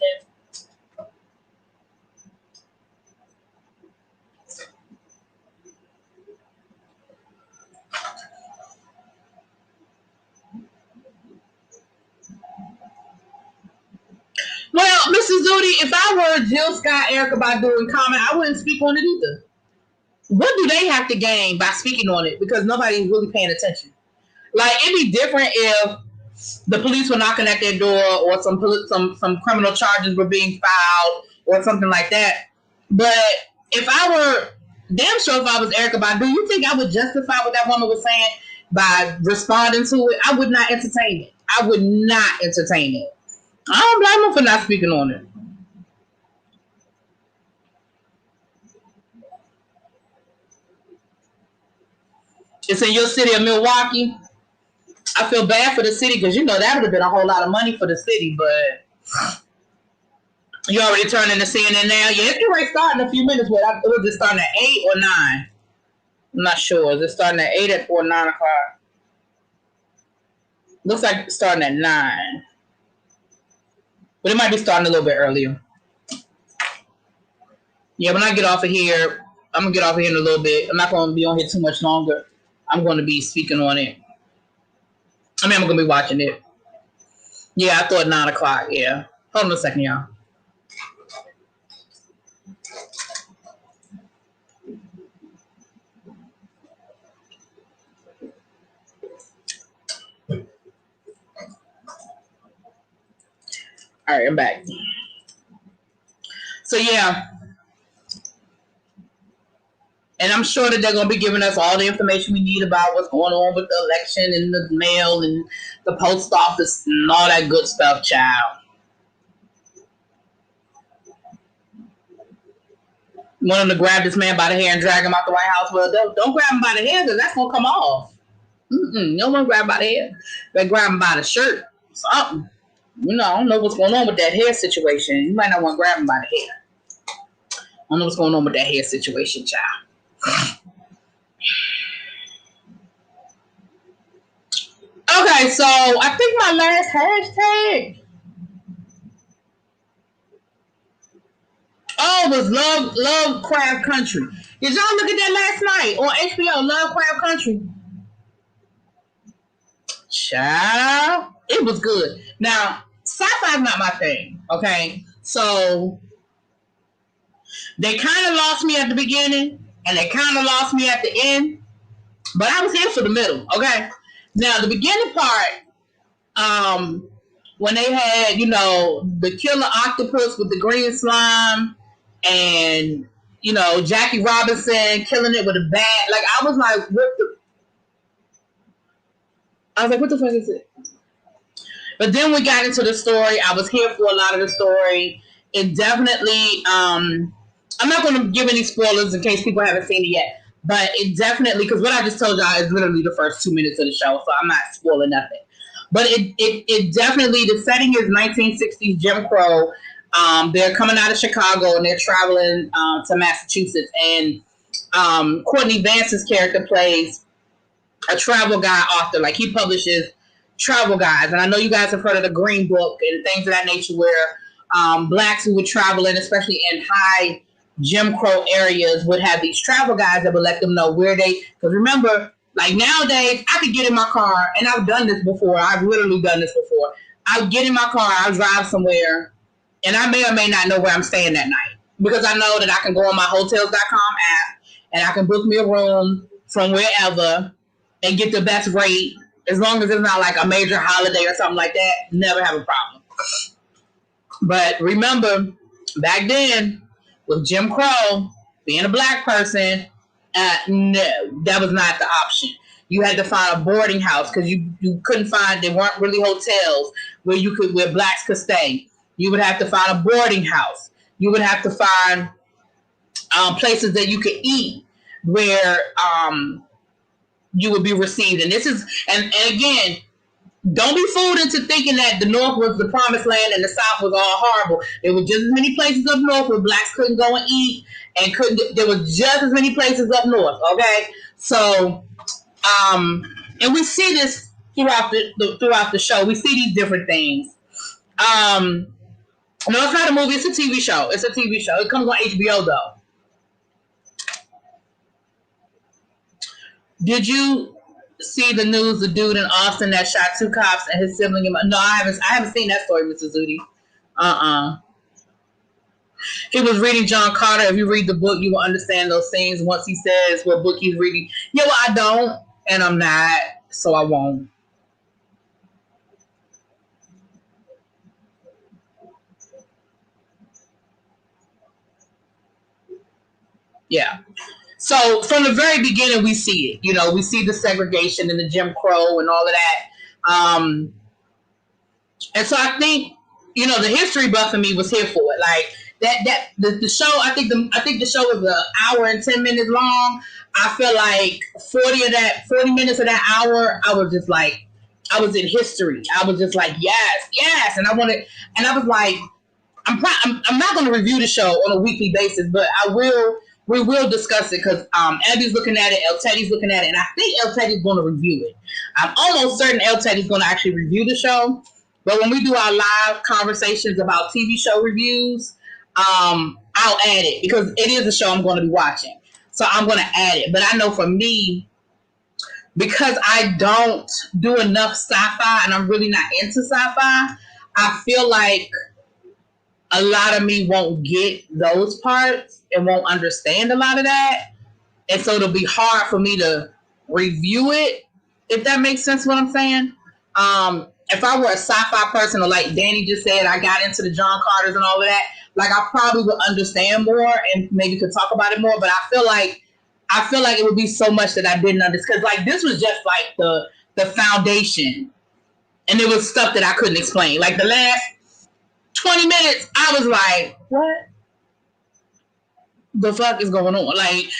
Speaker 1: Well, Mrs. Zudi, if I were Jill Scott, Erykah Badu, and Common, I wouldn't speak on it either. What do they have to gain by speaking on it? Because nobody's really paying attention. Like, it'd be different if the police were knocking at their door or some criminal charges were being filed or something like that. But if I were, damn sure if I was Erykah Badu, you think I would justify what that woman was saying by responding to it? I would not entertain it. I would not entertain it. I don't blame her for not speaking on it. It's in your city of Milwaukee. I feel bad for the city because, that would have been a whole lot of money for the city, but you already turning to CNN now. Yeah, it's right starting in a few minutes. Was it starting at 8 or 9? I'm not sure. Is it starting at 8 or 9 o'clock? Looks like it's starting at 9. But it might be starting a little bit earlier. Yeah, when I get off of here, I'm going to get off of here in a little bit. I'm not going to be on here too much longer. I'm going to be speaking on it. I'm going to be watching it. Yeah, I thought 9 o'clock. Yeah. Hold on a second, y'all. All right, I'm back. So, yeah. And I'm sure that they're going to be giving us all the information we need about what's going on with the election and the mail and the post office and all that good stuff, child. Want them to grab this man by the hair and drag him out the White House? Well, don't grab him by the hair because that's going to come off. No one grab him by the hair. They grab him by the shirt. Something. I don't know what's going on with that hair situation. You might not want to grab him by the hair. I don't know what's going on with that hair situation, child. Okay, so I think my last hashtag was Lovecraft Country. Did y'all look at that last night on HBO, Lovecraft Country? Child, it was good. Now, sci-fi is not my thing, okay? So, they kind of lost me at the beginning, and they kind of lost me at the end, but I was here for the middle, okay? Now, the beginning part, when they had, the killer octopus with the green slime, and, Jackie Robinson killing it with a bat, like, I was like, what the fuck is it? But then we got into the story. I was here for a lot of the story. It definitely, I'm not going to give any spoilers in case people haven't seen it yet. But it definitely, because what I just told y'all is literally the first 2 minutes of the show, so I'm not spoiling nothing. But it definitely, the setting is 1960s Jim Crow. They're coming out of Chicago and they're traveling to Massachusetts. And Courtney Vance's character plays a travel guide author. Like, he publishes travel guides. And I know you guys have heard of the Green Book and things of that nature where blacks who were traveling, especially in high Jim Crow areas, would have these travel guides that would let them know where they, because remember, like nowadays, I could get in my car, and I've done this before. I've literally done this before. I'll get in my car, I'll drive somewhere, and I may or may not know where I'm staying that night because I know that I can go on my Hotels.com app and I can book me a room from wherever and get the best rate as long as it's not like a major holiday or something like that. Never have a problem. But remember, back then with Jim Crow, being a black person, no, that was not the option. You had to find a boarding house because you couldn't find, there weren't really hotels where blacks could stay. You would have to find a boarding house. You would have to find places that you could eat where you would be received. And this is, and again, don't be fooled into thinking that the North was the promised land and the South was all horrible. There were just as many places up north where blacks couldn't go and eat, and there was just as many places up north. Okay, so and we see this throughout the show. We see these different things. No, it's not a movie. It's a TV show. It's a TV show. It comes on HBO though. Did you see the news? The dude in Austin that shot 2 cops and his sibling. No, I haven't seen that story, Mrs. Zudi. He was reading John Carter. If you read the book, you will understand those things once he says what book he's reading. Yeah, well, I don't, and I'm not, so I won't. Yeah. So from the very beginning, we see it. You know, we see the segregation and the Jim Crow and all of that. And so I think, you know, the history buff in me was here for it. Like the show. I think the show was an hour and 10 minutes long. I feel like 40 minutes of that hour, I was just like, I was in history. I was just like, yes, and I was like, I'm not going to review the show on a weekly basis, but we will discuss it because Abby's looking at it, El Teddy's looking at it, and I think El Teddy's going to review it. I'm almost certain El Teddy's going to actually review the show. But when we do our live conversations about TV show reviews, I'll add it because it is a show I'm going to be watching. So I'm going to add it. But I know for me, because I don't do enough sci-fi and I'm really not into sci-fi, I feel like a lot of me won't get those parts and won't understand a lot of that. And so it'll be hard for me to review it, if that makes sense what I'm saying. If I were a sci-fi person, or like Danny just said, I got into the John Carters and all of that, like I probably would understand more and maybe could talk about it more. But I feel like it would be so much that I didn't understand. Because like this was just like the foundation. And there was stuff that I couldn't explain. Like the last 20 minutes, I was like, what the fuck is going on? Like,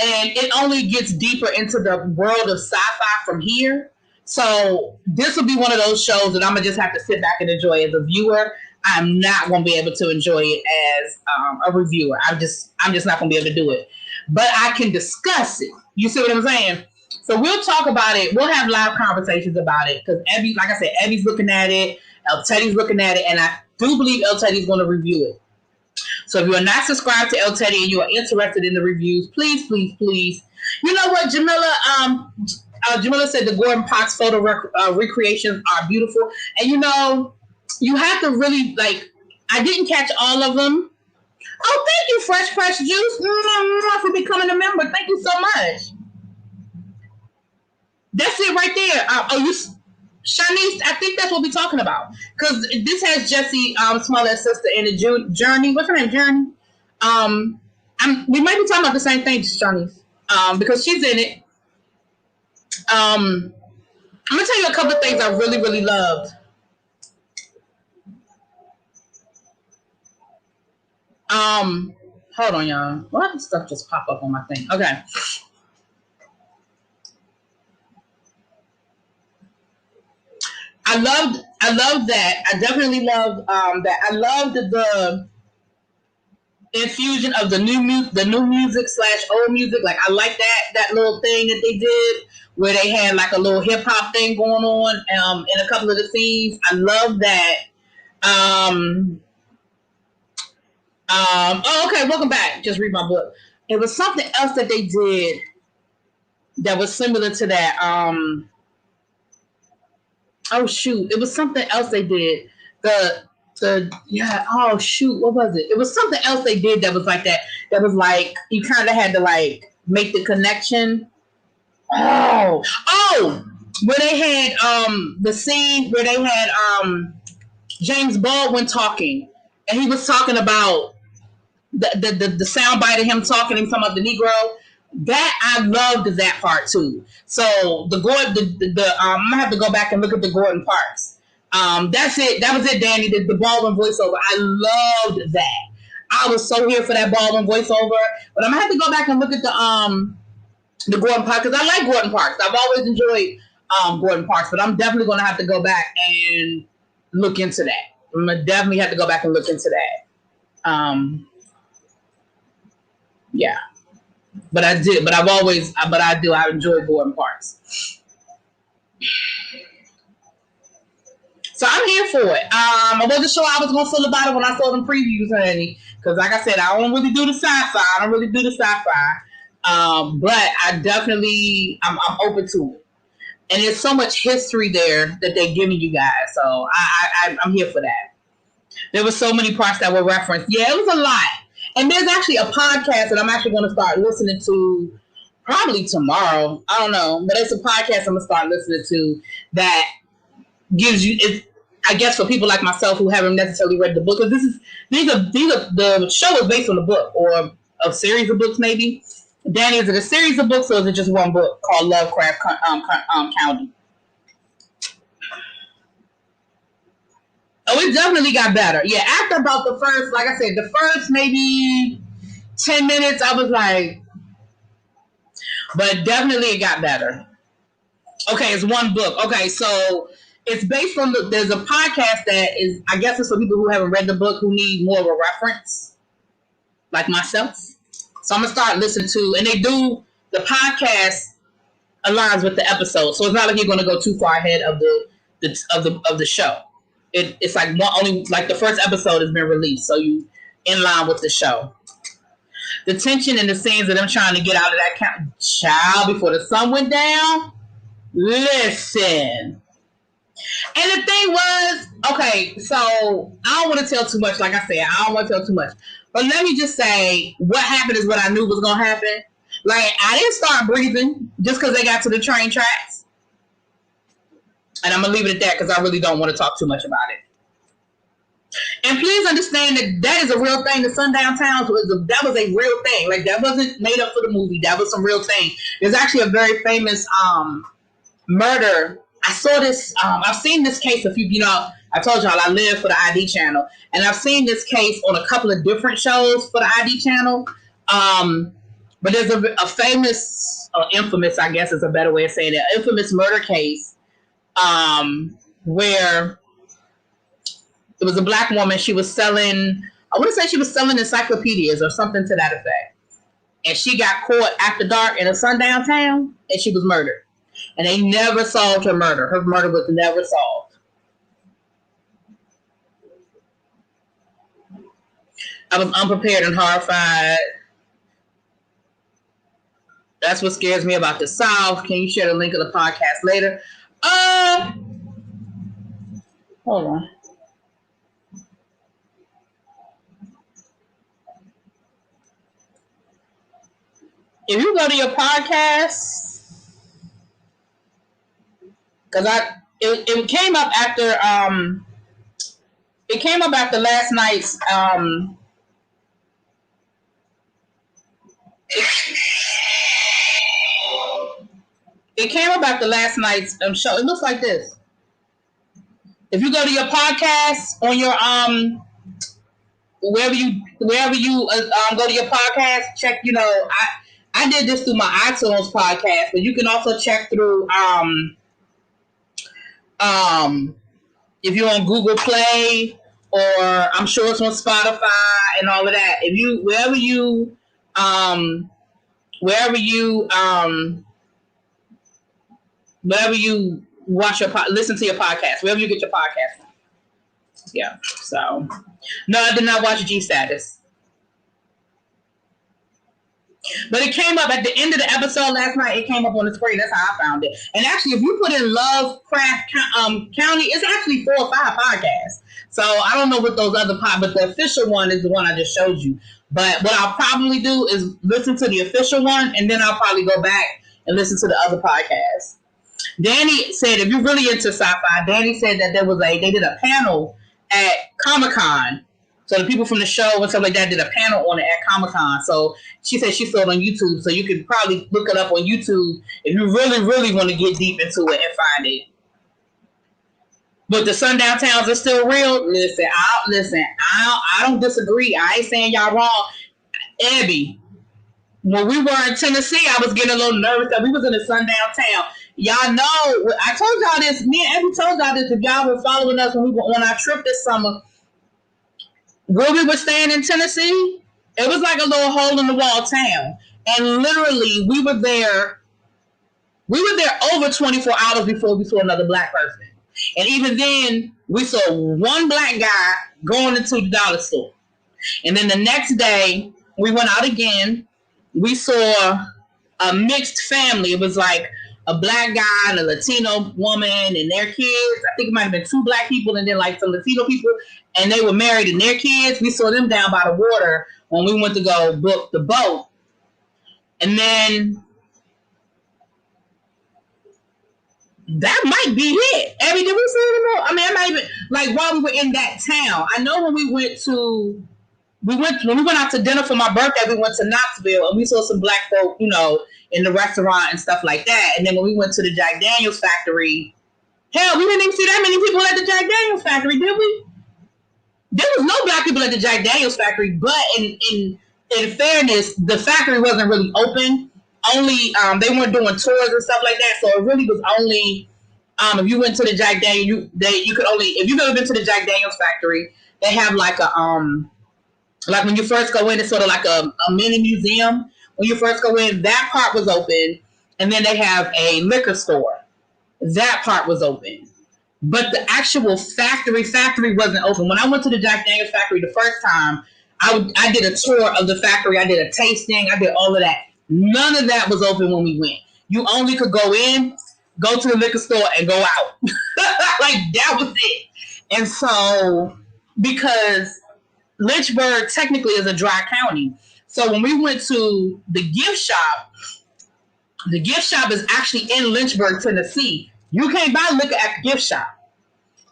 Speaker 1: and it only gets deeper into the world of sci-fi from here. So this will be one of those shows that I'm gonna just have to sit back and enjoy as a viewer. I'm not gonna be able to enjoy it as a reviewer. I'm just not gonna be able to do it. But I can discuss it. You see what I'm saying? So we'll talk about it. We'll have live conversations about it because Abby, like I said, Abby's looking at it. El Teddy's looking at it, and I do believe El Teddy's going to review it. So if you are not subscribed to El Teddy and you are interested in the reviews, please. You know what, Jamila? Jamila said the Gordon Parks photo recreations are beautiful, and you know, you have to really like. I didn't catch all of them. Oh, thank you, Fresh Press Juice, for becoming a member. Thank you so much. That's it right there. Shanice, I think that's what we're talking about. Because this has Jessie Smollett's sister in the Journey. What's her name? Journey? We might be talking about the same thing, Shanice. Because she's in it. I'm going to tell you a couple of things I really, really loved. Hold on, y'all. Why did stuff just pop up on my thing? Okay. I loved that. I definitely loved that. I loved the infusion of the new music / old music. Like I like that little thing that they did where they had like a little hip hop thing going on in a couple of the scenes. I love that. Oh, okay. Welcome back. Just read my book. It was something else that they did that was similar to that. Oh shoot! It was something else they did. Oh shoot! What was it? It was something else they did that was like that. That was like you kind of had to like make the connection. Oh! Where they had the scene where they had James Baldwin talking, and he was talking about the sound bite of him talking about the Negro. That I loved that part too. So I'm gonna have to go back and look at the Gordon Parks. That's it. That was it, Danny. The Baldwin voiceover. I loved that. I was so here for that Baldwin voiceover. But I'm gonna have to go back and look at the Gordon Parks, because I like Gordon Parks. I've always enjoyed Gordon Parks, but I'm definitely gonna have to go back and look into that. I'm gonna definitely have to go back and look into that. Yeah. But I did. But I enjoy Gordon Parks. So I'm here for it. I wasn't sure I was gonna feel about it when I saw them previews, honey. Because like I said, I don't really do the sci-fi. But I definitely, I'm open to it. And there's so much history there that they're giving you guys. So I'm here for that. There were so many parts that were referenced. Yeah, it was a lot. And there's actually a podcast that I'm actually going to start listening to probably tomorrow. I don't know. But it's a podcast I'm going to start listening to that gives you, I guess for people like myself who haven't necessarily read the book, because the show is based on a book or a series of books maybe. Danny, is it a series of books or is it just one book called Lovecraft Country? Oh, it definitely got better. Yeah, after about the first, like I said, the first maybe 10 minutes, I was like, but definitely it got better. Okay, it's one book. Okay, so it's based on there's a podcast that is, I guess it's for people who haven't read the book who need more of a reference, like myself. So I'm going to start listening to, and they do, the podcast aligns with the episode. So it's not like you're going to go too far ahead of the show. It's like only like the first episode has been released, so you in line with the show. The tension and the scenes of them trying to get out of that child before the sun went down. Listen. And the thing was, okay, so I don't want to tell too much. Like I said, I don't want to tell too much. But let me just say, what happened is what I knew was going to happen. Like, I didn't start breathing just because they got to the train tracks. And I'm going to leave it at that because I really don't want to talk too much about it. And please understand that is a real thing. The Sundown Towns that was a real thing. Like, that wasn't made up for the movie. That was some real thing. There's actually a very famous murder. I saw this. I've seen this case a few. I told y'all I live for the ID channel, and I've seen this case on a couple of different shows for the ID channel. But there's a famous, or infamous, I guess is a better way of saying it, infamous murder case. Where it was a black woman, she was selling, I want to say she was selling encyclopedias or something to that effect. And she got caught after dark in a sundown town, and she was murdered. And they never solved her murder. Her murder was never solved. I was unprepared and horrified. That's what scares me about the South. Can you share the link of the podcast later? Hold on. If you go to your podcast, because it came up after last night's it came up after last night's show. It looks like this. If you go to your podcast on your wherever you go to your podcast, check. I did this through my iTunes podcast, but you can also check through if you're on Google Play, or I'm sure it's on Spotify and all of that. If you wherever you watch listen to your podcast, wherever you get your podcast from. Yeah. So, no, I did not watch G Status. But it came up at the end of the episode last night. It came up on the screen. That's how I found it. And actually, if you put in Lovecraft County, it's actually 4 or 5 podcasts. So I don't know what those other but the official one is the one I just showed you. But what I'll probably do is listen to the official one, and then I'll probably go back and listen to the other podcasts. Danny said, if you're really into sci-fi, Danny said that they did a panel at Comic-Con So the people from the show and stuff like that did a panel on it at Comic-Con. So she said she saw it on YouTube. So you could probably look it up on YouTube if you really, really want to get deep into it and find it. But the sundown towns are still real. I don't disagree. I ain't saying y'all wrong. Abby, when we were in Tennessee, I was getting a little nervous that we was in a sundown town. Y'all know, I told y'all this. Me and Abby told y'all this. If y'all were following us when we were on our trip this summer, where we were staying in Tennessee, it was like a little hole in the wall town. And literally, we were there over 24 hours before we saw another black person. And even then, we saw one black guy going into the dollar store. And then the next day, we went out again. We saw a mixed family. It was like a black guy and a Latino woman and their kids. I think it might have been 2 black people and then like some Latino people. And they were married and their kids. We saw them down by the water when we went to go book the boat. And then that might be it. Abby, did we see it anymore? I mean, I might even like while we were in that town. I know when we went out to dinner for my birthday, we went to Knoxville and we saw some black folk, you know, in the restaurant and stuff like that. And then when we went to the Jack Daniels factory, hell, we didn't even see that many people at the Jack Daniels factory, did we? There was no black people at the Jack Daniels factory, but in fairness, the factory wasn't really open. Only they weren't doing tours and stuff like that, so it really was only if you went to the Jack Daniels, you could only if you've ever been to the Jack Daniels factory, they have like a like when you first go in, it's sort of like a mini museum. When you first go in, that part was open, and then they have a liquor store. That part was open. But the actual factory wasn't open. When I went to the Jack Daniels factory the first time, I did a tour of the factory. I did a tasting. I did all of that. None of that was open when we went. You only could go in, go to the liquor store, and go out. Like, that was it. And so, because Lynchburg technically is a dry county. So when we went to the gift shop is actually in Lynchburg, Tennessee. You can't buy liquor at the gift shop.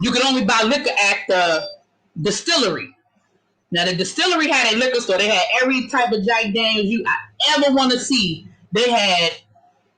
Speaker 1: You can only buy liquor at the distillery. Now, the distillery had a liquor store. They had every type of Jack Daniels you ever want to see. They had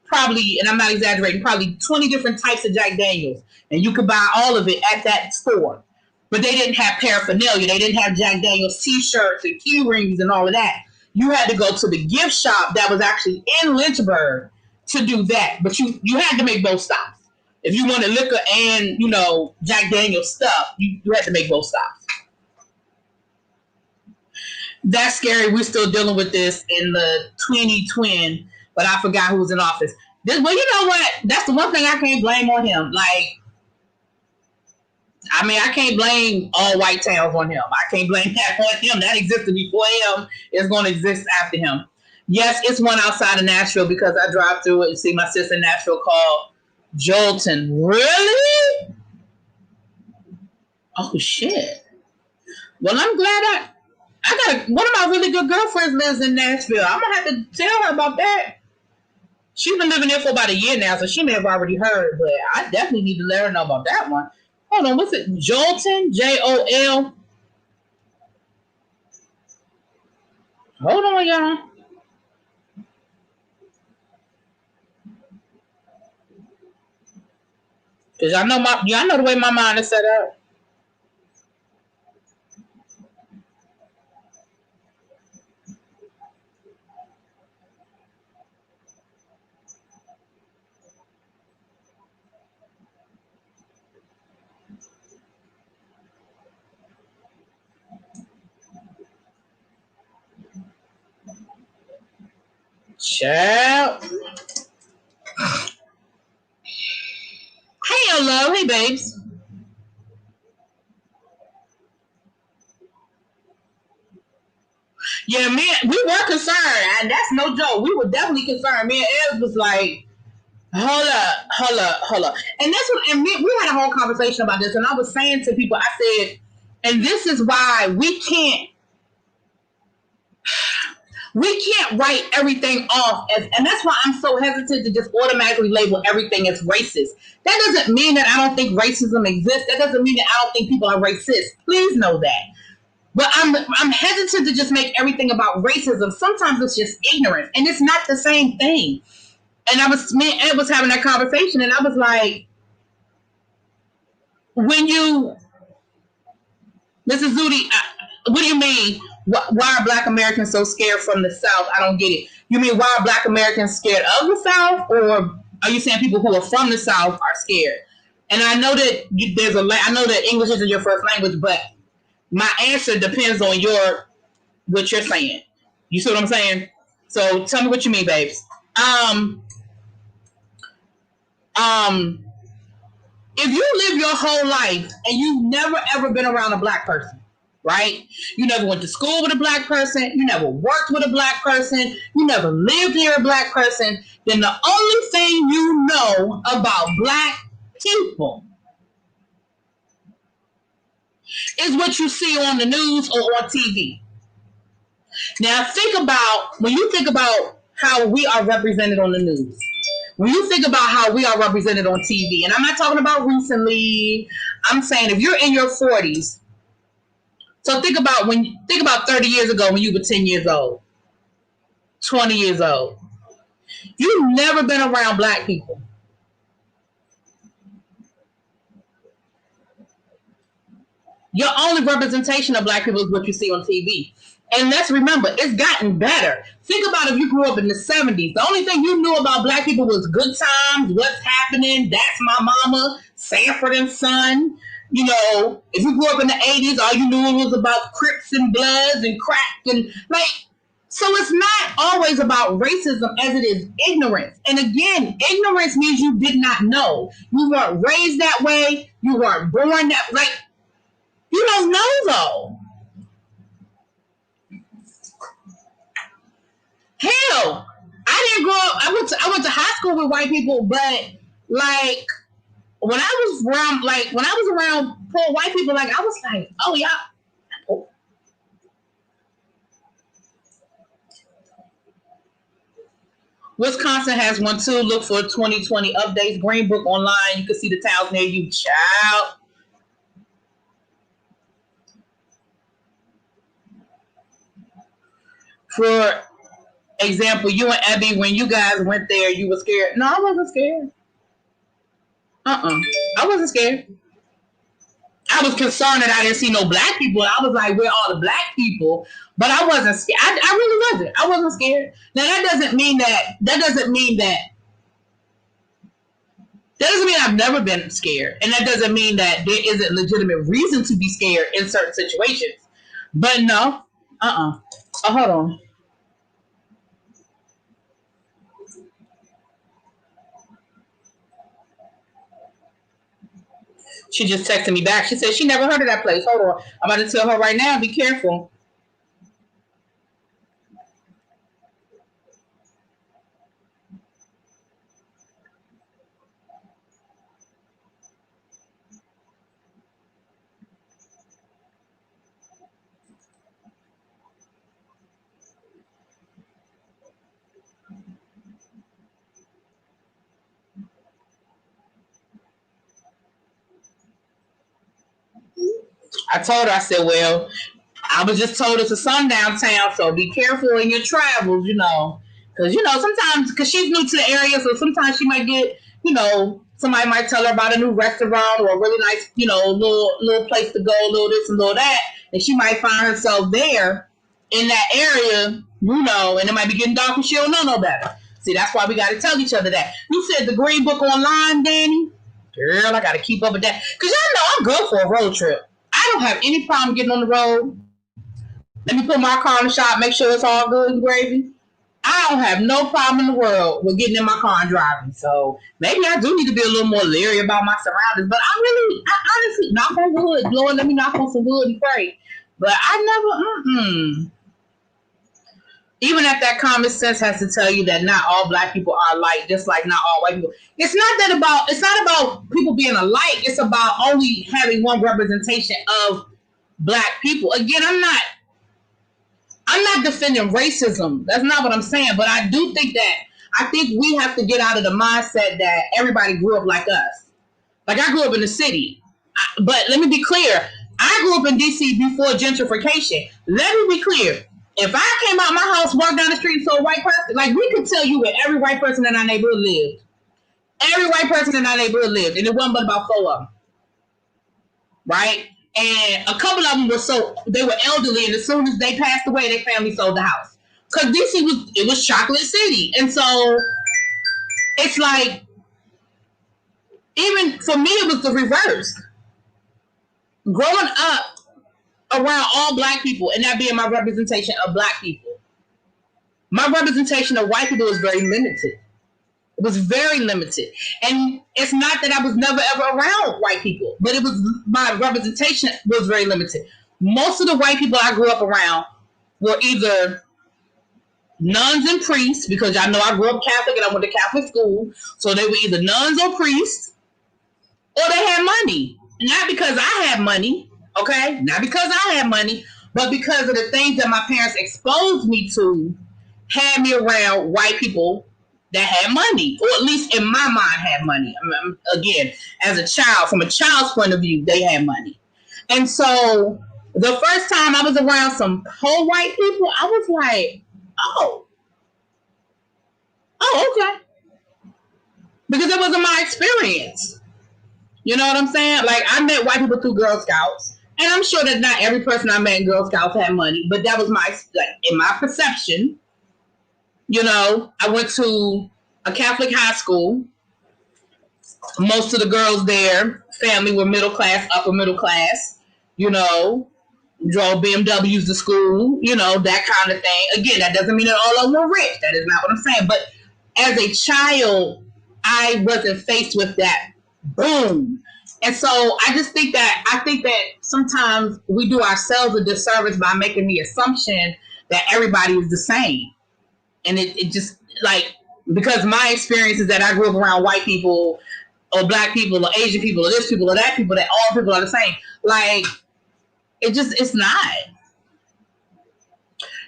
Speaker 1: probably, and I'm not exaggerating, probably 20 different types of Jack Daniels. And you could buy all of it at that store. But they didn't have paraphernalia. They didn't have Jack Daniels t-shirts and key rings and all of that. You had to go to the gift shop that was actually in Lynchburg to do that. But you had to make both stops. If you wanted liquor and, you know, Jack Daniels stuff, you had to make both stops. That's scary. We're still dealing with this in the 2020, but I forgot who was in office. Well, you know what? That's the one thing I can't blame on him. Like, I mean, I can't blame all white towns on him. I can't blame that on him. That existed before him. It's going to exist after him. Yes, it's one outside of Nashville because I drive through it and see my sister in Nashville called Jolton. Really? Oh, shit. Well, I'm glad I got one of my really good girlfriends lives in Nashville. I'm going to have to tell her about that. She's been living there for about a year now, so she may have already heard, but I definitely need to let her know about that one. Hold on, what's it? Jolton? Jol. Hold on, y'all. Because y'all know the way my mind is set up. Ciao. Hey, hello. Hey, babes. Yeah, we were concerned, and that's no joke. We were definitely concerned. Me and Ed was like, hold up. And that's what, and we had a whole conversation about this, and I was saying to people, I said, and this is why we can't write everything off as, and that's why I'm so hesitant to just automatically label everything as racist. That doesn't mean that I don't think racism exists. That doesn't mean that I don't think people are racist. Please know that. But I'm hesitant to just make everything about racism. Sometimes it's just ignorance, and it's not the same thing. And me and Ed was having that conversation, and I was like, when you, Mrs. Zudi, what do you mean? Why are Black Americans so scared from the South? I don't get it. You mean why are Black Americans scared of the South, or are you saying people who are from the South are scared? And I know that I know that English isn't your first language, but my answer depends on what you're saying. You see what I'm saying? So tell me what you mean, babes. If you live your whole life and you've never ever been around a Black person, right? You never went to school with a Black person, you never worked with a Black person, you never lived near a Black person, then the only thing you know about Black people is what you see on the news or on TV. Now when you think about how we are represented on the news, when you think about how we are represented on TV, and I'm not talking about recently, I'm saying if you're in your 40s, so think about 30 years ago when you were 10 years old, 20 years old. You've never been around Black people. Your only representation of Black people is what you see on TV. And let's remember, it's gotten better. Think about if you grew up in the 70s. The only thing you knew about Black people was good times, what's happening, that's my mama, Sanford and Son. You know, if you grew up in the 80s, all you knew was about Crips and Bloods and crack and so it's not always about racism as it is ignorance. And again, ignorance means you did not know. You weren't raised that way. You weren't born that you don't know though. Hell, I didn't grow up. I went to high school with white people, but when I was around poor white people, I was like, oh yeah. Wisconsin has one too. Look for 2020 updates. Green Book online. You can see the towns near you. Child. For example, you and Abby, when you guys went there, you were scared. No, I wasn't scared. I wasn't scared. I was concerned that I didn't see no Black people. I was like, where are all the Black people? But I wasn't scared. I really wasn't. I wasn't scared. Now that doesn't mean I've never been scared. And that doesn't mean that there isn't legitimate reason to be scared in certain situations. But no. Oh, hold on. She just texted me back. She said she never heard of that place. Hold on. I'm about to tell her right now. Be careful. I told her, I said, well, I was just told it's a sundown town, so be careful in your travels, Because, sometimes, because she's new to the area, so sometimes she might get, somebody might tell her about a new restaurant or a really nice, little place to go, little this and little that. And she might find herself there in that area, and it might be getting dark and she don't know no better. See, that's why we got to tell each other that. You said the Green Book online, Danny? Girl, I got to keep up with that. Because y'all know I'm good for a road trip. I don't have any problem getting on the road. Let me put my car in the shop, make sure it's all good and gravy. I don't have no problem in the world with getting in my car and driving. So maybe I do need to be a little more leery about my surroundings. But I honestly, knock on wood. Lord, let me knock on some wood and pray. But I never, Even if that common sense has to tell you that not all Black people are alike, just like not all white people. It's not about people being alike. It's about only having one representation of Black people. Again, I'm not defending racism. That's not what I'm saying. But I do think we have to get out of the mindset that everybody grew up like us. Like I grew up in the city. But let me be clear. I I grew up in DC before gentrification. Let me be clear. If I came out my house, walked down the street, and saw a white person, like we could tell you where every white person in our neighborhood lived. Every white person in our neighborhood lived, and it wasn't but about 4 of them. Right? And a couple of them they were elderly, and as soon as they passed away, their family sold the house. Because DC was Chocolate City. And so it's like, even for me, it was the reverse. Growing up around all black people, and that being my representation of black people, my representation of white people was very limited. It was very limited. And it's not that I was never ever around white people, but it was my representation was very limited. Most of the white people I grew up around were either nuns and priests, because y'all know I grew up Catholic and I went to Catholic school. So they were either nuns or priests, or they had money. Not because I had money, okay? Not because I had money, but because of the things that my parents exposed me to, had me around white people that had money, or at least in my mind had money. Again, as a child, from a child's point of view, they had money. And so the first time I was around some poor white people, I was like, oh, okay. Because it wasn't my experience. You know what I'm saying? Like, I met white people through Girl Scouts, and I'm sure that not every person I met in Girl Scouts had money, but that was in my perception. You know, I went to a Catholic high school. Most of the girls there, family were middle class, upper middle class, you know, drove BMWs to school, you know, that kind of thing. Again, that doesn't mean that all of them were rich. That is not what I'm saying. But as a child, I wasn't faced with that boom. And so I think that sometimes we do ourselves a disservice by making the assumption that everybody is the same. And it just, like, because my experience is that I grew up around white people or black people or Asian people or this people or that people, that all people are the same. Like, it's not.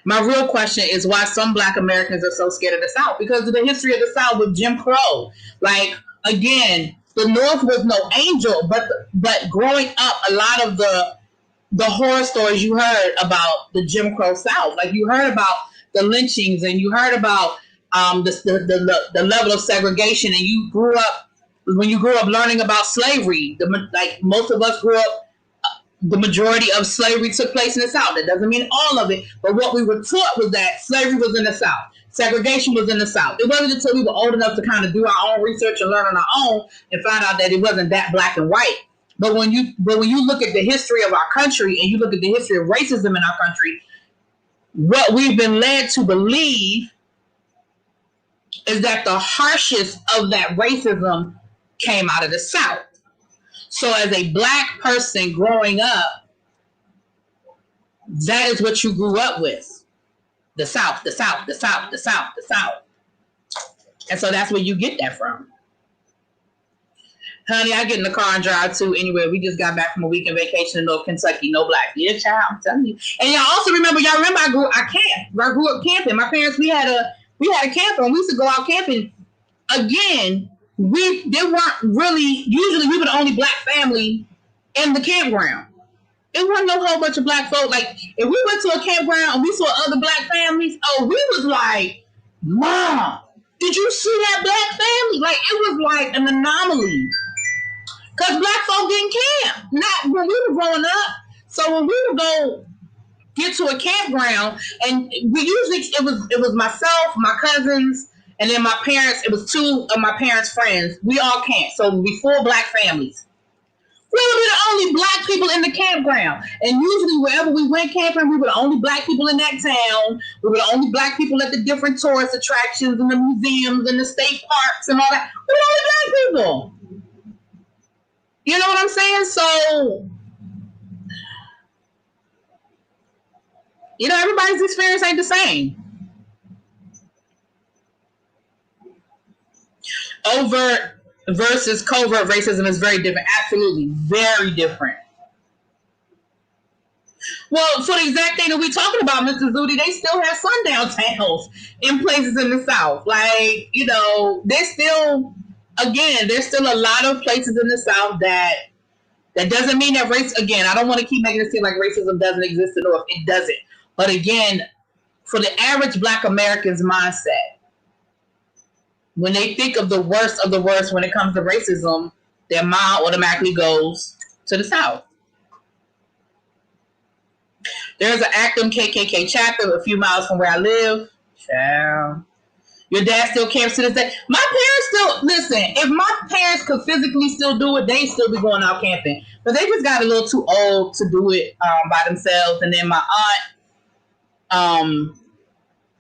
Speaker 1: My real question is why some black Americans are so scared of the South. Because of the history of the South with Jim Crow. Like, again, the North was no angel, but growing up, a lot of the horror stories you heard about the Jim Crow South. Like, you heard about the lynchings, and you heard about the level of segregation, and you grew up learning about slavery. Like, most of us grew up, the majority of slavery took place in the South. That doesn't mean all of it, but what we were taught was that slavery was in the South. Segregation was in the South. It wasn't until we were old enough to kind of do our own research and learn on our own and find out that it wasn't that black and white. But when you look at the history of our country, and you look at the history of racism in our country, what we've been led to believe is that the harshest of that racism came out of the South. So as a black person growing up, that is what you grew up with. The South, the South, the South, the South, the South. And so that's where you get that from. Honey, I get in the car and drive too. Anyway, we just got back from a weekend vacation in North Kentucky. No black. Yeah, child, I'm telling you. And y'all remember I grew up camping. My parents, we had a camper, and we used to go out camping. Again, there weren't really, usually we were the only black family in the campground. It wasn't no whole bunch of black folk. Like, if we went to a campground and we saw other black families, we was like, Mom, did you see that black family? Like, it was like an anomaly. Because black folk didn't camp. Not when we were growing up. So when we would go get to a campground, and we usually, it was myself, my cousins, and then my parents. It was 2 of my parents' friends. We all camped. So we 4 black families. We would be the only black people in the campground. And usually wherever we went camping, we were the only black people in that town. We were the only black people at the different tourist attractions and the museums and the state parks and all that. We were the only black people. You know what I'm saying? So, you know, everybody's experience ain't the same. Overt versus covert racism is very different. Absolutely. Very different. Well, for the exact thing that we're talking about, Mr. Zudi, they still have sundown towns in places in the South. Like, you know, there's still a lot of places in the South that That doesn't mean that race, again, I don't want to keep making it seem like racism doesn't exist in the North. It doesn't. But again, for the average Black American's mindset, when they think of the worst when it comes to racism, their mind automatically goes to the South. There's an Acton KKK chapter a few miles from where I live. Child. Your dad still camps to this day. My parents still, listen, if my parents could physically still do it, they'd still be going out camping. But they just got a little too old to do it by themselves. And then my aunt,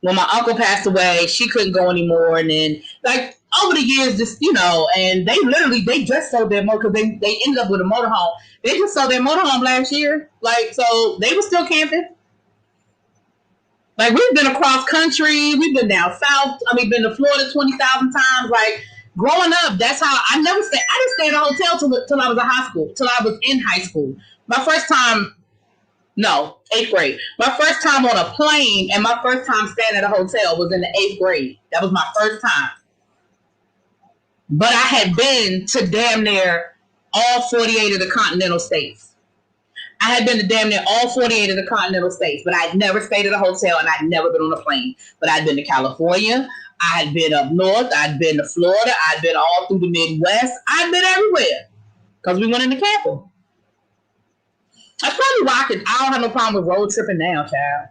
Speaker 1: when my uncle passed away, she couldn't go anymore. And then, like, over the years, just, and they just sold their motor, because they ended up with a motorhome. They just sold their motorhome last year. Like, so they were still camping. Like, we've been across country. We've been down south. Been to Florida 20,000 times. Like, growing up, that's how I never stayed. I didn't stay in a hotel till I was in high school. Till I was in high school. My first time, no, 8th grade. My first time on a plane and my first time staying at a hotel was in the 8th grade. That was my first time. But I had been to damn near all 48 of the continental states. I had been to damn near all 48 of the continental states, but I'd never stayed at a hotel and I'd never been on a plane. But I'd been to California. I had been up north. I'd been to Florida. I'd been all through the Midwest. I'd been everywhere because we went into camping. That's probably why I don't have no problem with road tripping now, child.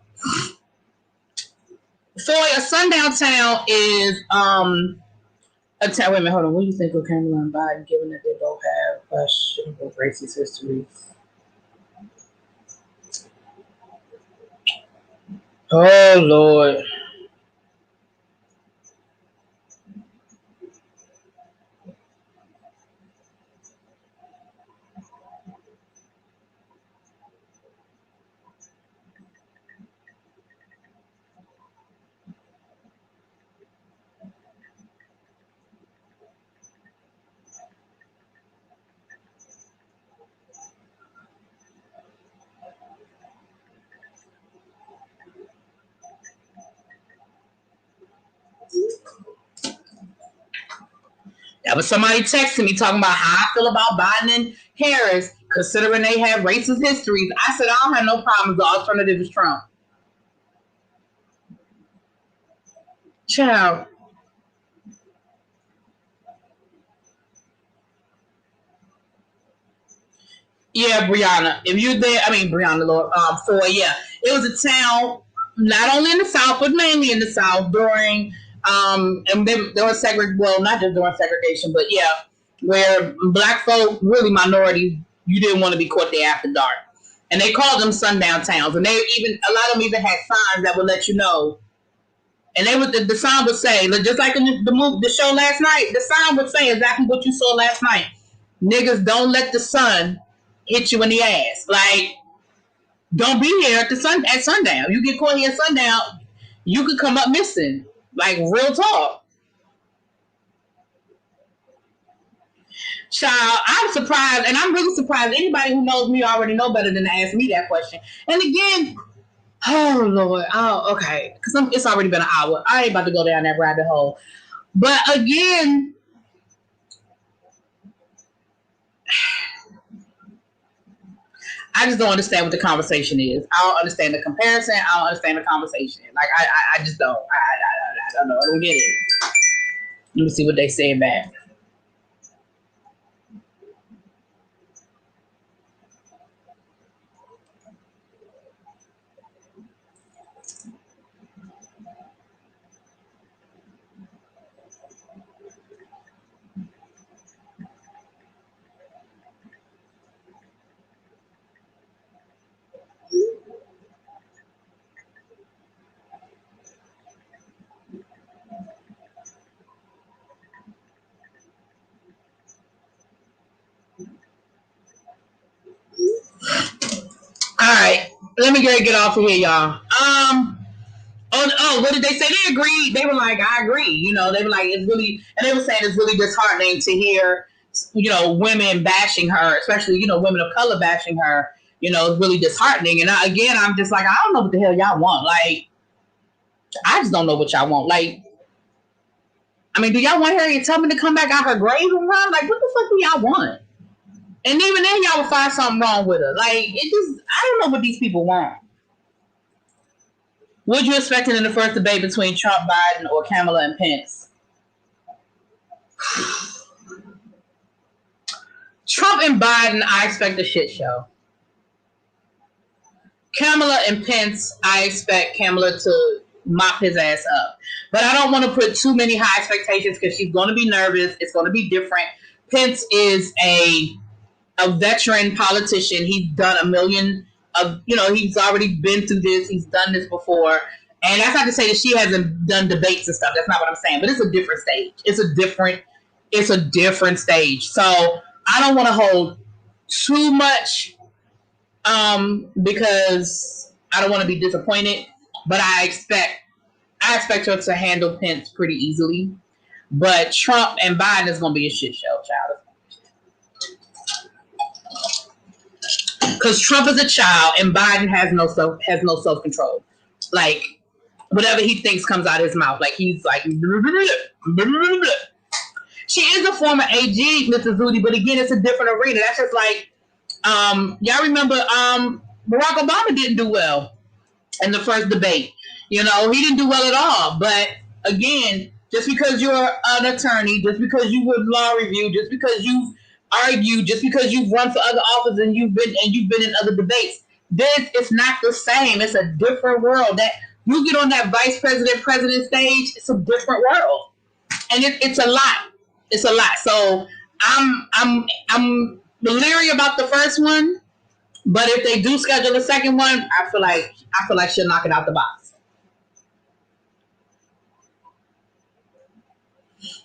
Speaker 1: So a sundown town is a town. Wait a minute, hold on. What do you think of Kamala and Biden, given that they both have questionable racist histories? Oh, Lord. That was somebody texting me talking about how I feel about Biden and Harris, considering they have racist histories. I said, I don't have no problems. The alternative is Trump. Child. Yeah, Brianna. If you're there, Brianna, Lord, yeah. It was a town, not only in the South, but mainly in the South during, and they were segregated, well, not just during segregation, but yeah, where Black folk, really minorities, you didn't want to be caught there after dark. And they called them sundown towns. And a lot of them even had signs that would let you know. And the sign would say, just like in the show last night, the sign would say exactly what you saw last night. Niggas, don't let the sun hit you in the ass. Like, don't be here at sundown. You get caught here at sundown, you could come up missing. Like, real talk. Child, I'm surprised, and I'm really surprised. Anybody who knows me already know better than to ask me that question. And again, oh Lord, okay, because it's already been an hour. I ain't about to go down that rabbit hole. But again, I just don't understand what the conversation is. I don't understand the comparison. I don't understand the conversation. Like, I just don't. I don't know. I don't get it. Let me see what they say back. All right, let me get off of here, y'all. What did they say? They agreed. They were like, I agree. They were like, it's really, and they were saying it's really disheartening to hear, women bashing her, especially, women of color bashing her. It's really disheartening. And I'm just like, I don't know what the hell y'all want. Like, I just don't know what y'all want. Like, do y'all want Harriet Tubman to come back out her grave and run? Like, what the fuck do y'all want? And even then, y'all will find something wrong with her. Like, it just, I don't know what these people want. What you expecting in the first debate between Trump, Biden, or Kamala and Pence? Trump and Biden, I expect a shit show. Kamala and Pence, I expect Kamala to mop his ass up. But I don't want to put too many high expectations because she's going to be nervous. It's going to be different. Pence is a veteran politician. He's done a million of, he's already been through this. He's done this before. And that's not to say that she hasn't done debates and stuff. That's not what I'm saying. But it's a different stage. It's a different stage. So I don't want to hold too much because I don't want to be disappointed. But I expect her to handle Pence pretty easily. But Trump and Biden is going to be a shit show, child. Because Trump is a child and Biden has no self-control. Like, whatever he thinks comes out of his mouth. Like, he's like, blah, blah, blah, blah, blah. She is a former AG, Mr. Zudi, but again, it's a different arena. That's just like, y'all remember Barack Obama didn't do well in the first debate. He didn't do well at all. But again, just because you're an attorney, just because you would law review, just because you've argued, just because you've run for other offices and you've been in other debates, this is not the same. It's a different world. That you get on that vice president stage, it's a different world, and it's a lot. It's a lot. So I'm leery about the first one, but if they do schedule a second one, I feel like she'll knock it out the box.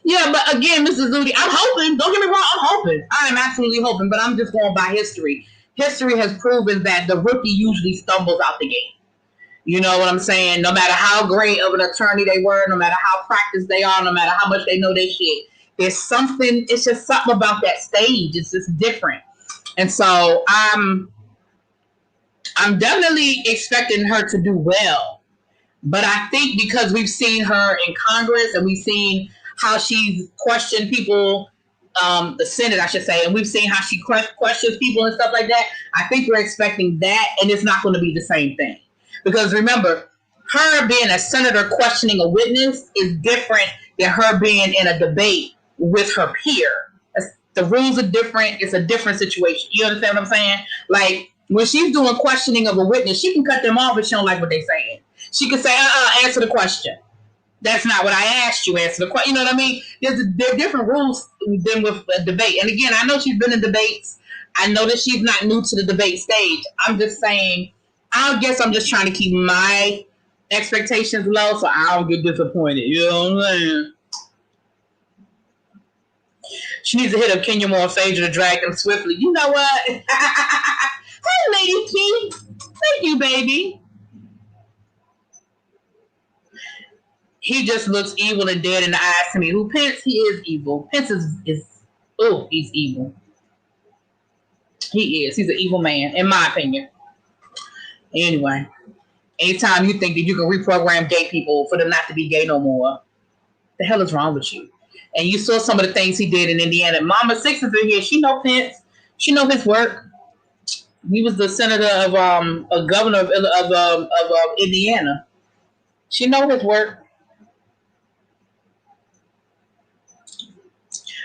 Speaker 1: Yeah, but again, Mrs. Zudi, I'm hoping. Don't get me wrong, I'm hoping. I am absolutely hoping, but I'm just going by history. History has proven that the rookie usually stumbles out the gate. You know what I'm saying? No matter how great of an attorney they were, no matter how practiced they are, no matter how much they know their shit, it's just something about that stage. It's just different. And so I'm definitely expecting her to do well. But I think because we've seen her in Congress and we've seen how she's questioned people, the Senate, I should say, and we've seen how she questions people and stuff like that, I think we're expecting that, and it's not going to be the same thing. Because remember, her being a senator questioning a witness is different than her being in a debate with her peer. The rules are different. It's a different situation. You understand what I'm saying? Like, when she's doing questioning of a witness, she can cut them off if she don't like what they're saying. She can say, answer the question. That's not what I asked you. Answer the question. You know what I mean? There are different rules than with a debate. And again, I know she's been in debates. I know that she's not new to the debate stage. I'm just saying, I guess I'm just trying to keep my expectations low so I don't get disappointed. You know what I'm saying? She needs to hit up Kenya Moore Phaedra to drag them swiftly. You know what? Hey, Lady P. Thank you, baby. He just looks evil and dead in the eyes to me. Who Pence? He is evil. Pence is he's evil. He is. He's an evil man, in my opinion. Anyway, anytime you think that you can reprogram gay people for them not to be gay no more, the hell is wrong with you? And you saw some of the things he did in Indiana. Mama Six is in here. She know Pence. She know his work. He was the senator of a governor of Indiana. She know his work.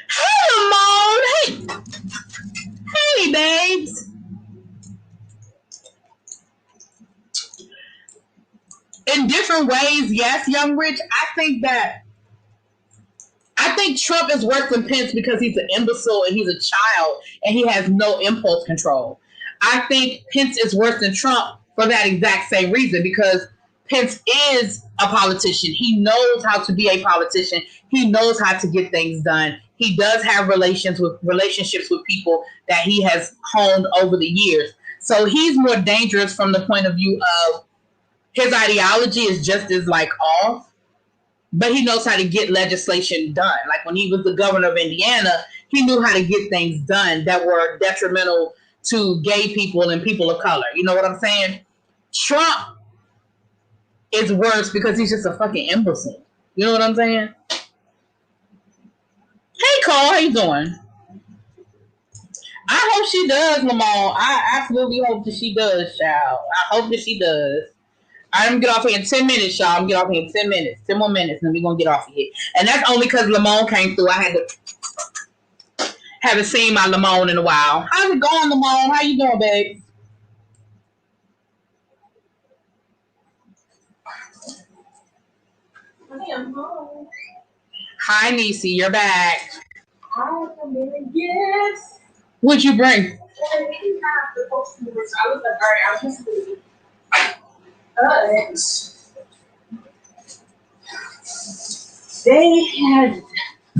Speaker 1: Hey, Ramon. Hey, babes. In different ways, yes, Young Rich. I think Trump is worse than Pence because he's an imbecile and he's a child and he has no impulse control. I think Pence is worse than Trump for that exact same reason, because Pence is a politician. He knows how to be a politician. He knows how to get things done. He does have relationships with people that he has honed over the years. So he's more dangerous from the point of view of his ideology is just as off, but he knows how to get legislation done. Like when he was the governor of Indiana, he knew how to get things done that were detrimental to gay people and people of color. You know what I'm saying? Trump is worse because he's just a fucking imbecile. You know what I'm saying? Hey, Cole, how you doing? I I hope she does, Lamont. I absolutely hope that she does, child. I hope that she does. I'm gonna get off here in 10 minutes, y'all. I'm gonna get off here in 10 minutes. 10 more minutes, and then we're gonna get off of here. And that's only because Lamont came through. I haven't seen my Lamont in a while. How's it going, Lamont? How you doing, babe?
Speaker 2: I'm home.
Speaker 1: Hi, Niecy. You're back.
Speaker 2: Hi, yes.
Speaker 1: What'd you bring?
Speaker 2: I was like, all right, I'll just leave. They had